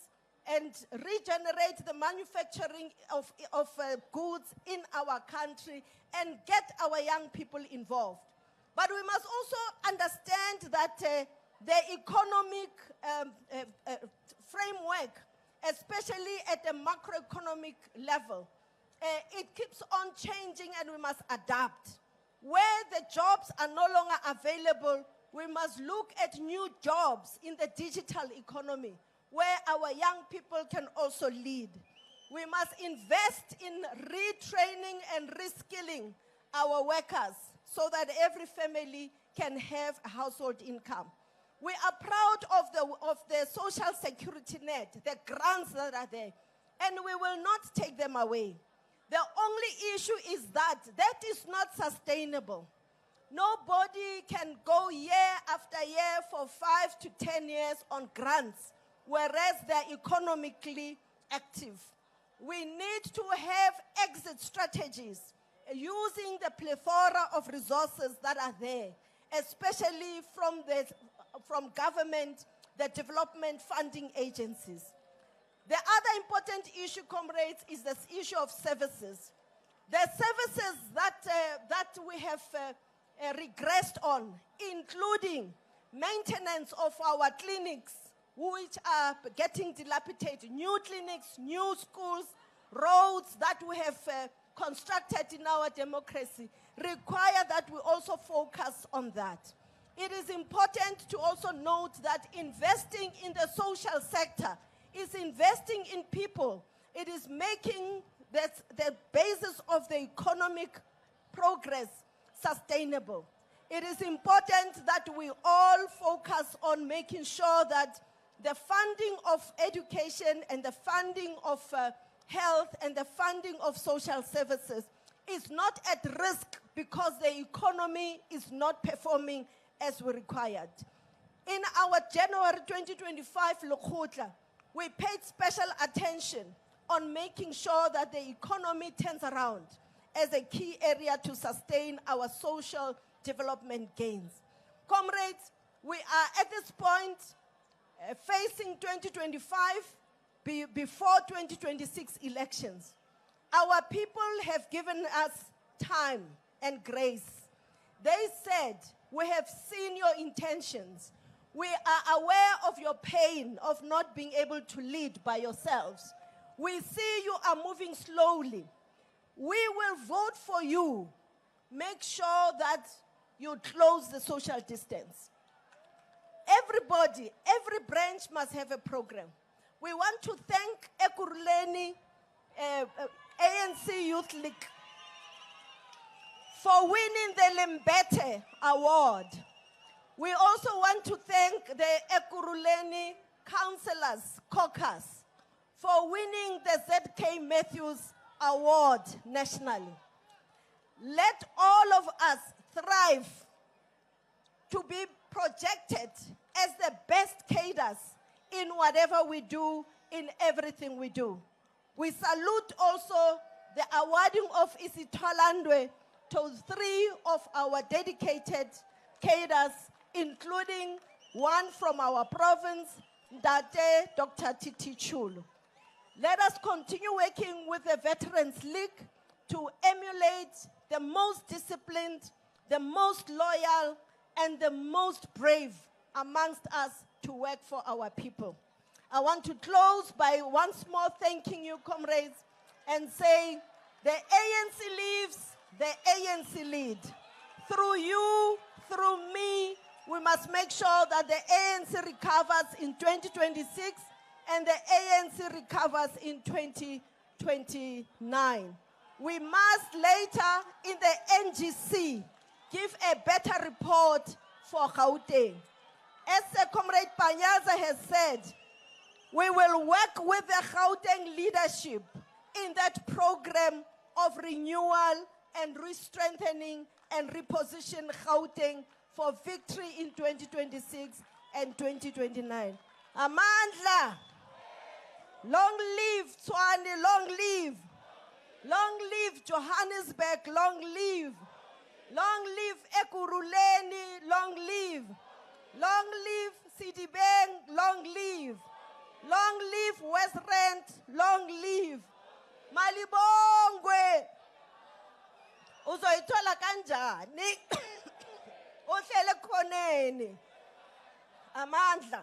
and regenerate the manufacturing of goods in our country and get our young people involved. But we must also understand that the economic framework, especially at the macroeconomic level, it keeps on changing, and we must adapt. Where the jobs are no longer available, we must look at new jobs in the digital economy, where our young people can also lead. We must invest in retraining and reskilling our workers so that every family can have a household income. We are proud of the social security net, the grants that are there, and we will not take them away. The only issue is that is not sustainable. Nobody can go year after year for 5 to 10 years on grants, whereas they're economically active. We need to have exit strategies using the plethora of resources that are there, especially from government, the development funding agencies. The other important issue, comrades, is this issue of services. The services that we have regressed on, including maintenance of our clinics, which are getting dilapidated, new clinics, new schools, roads that we have constructed in our democracy, require that we also focus on that. It is important to also note that investing in the social sector is investing in people. It is making the basis of the economic progress sustainable. It is important that we all focus on making sure that the funding of education and the funding of health and the funding of social services is not at risk because the economy is not performing as we required. In our January 2025 Lekgotla, we paid special attention on making sure that the economy turns around as a key area to sustain our social development gains. Comrades, we are at this point facing 2025 before 2026 elections. Our people have given us time and grace. They said, we have seen your intentions. We are aware of your pain of not being able to lead by yourselves. We see you are moving slowly. We will vote for you. Make sure that you close the social distance. Everybody, every branch must have a program. We want to thank Ekurhuleni ANC Youth League for winning the Lembete Award. We also want to thank the Ekurhuleni Councillors Caucus for winning the ZK Matthews Award nationally. Let all of us thrive to be projected as the best cadres in whatever we do, in everything we do. We salute also the awarding of Isitwalandwe to 3 of our dedicated cadres, including one from our province, Ndate Dr. Titi Chulu. Let us continue working with the Veterans League to emulate the most disciplined, the most loyal, and the most brave amongst us to work for our people. I want to close by once more thanking you, comrades, and say the ANC lives, the ANC lead. Through you, through me, we must make sure that the ANC recovers in 2026 and the ANC recovers in 2029. We must later in the NGC give a better report for Gauteng. As Comrade Panyaza has said, we will work with the Gauteng leadership in that program of renewal and re-strengthening and reposition Gauteng for victory in 2026 and 2029. Amandla, long live Tshwane, long live. Long live Johannesburg, long live. Long live Ekurhuleni, long live. Long live Sidibeng, long live. Long live West Rand, long live. Malibongwe. Uzoyithola kanjani? Uhlele khoneni. Amandla.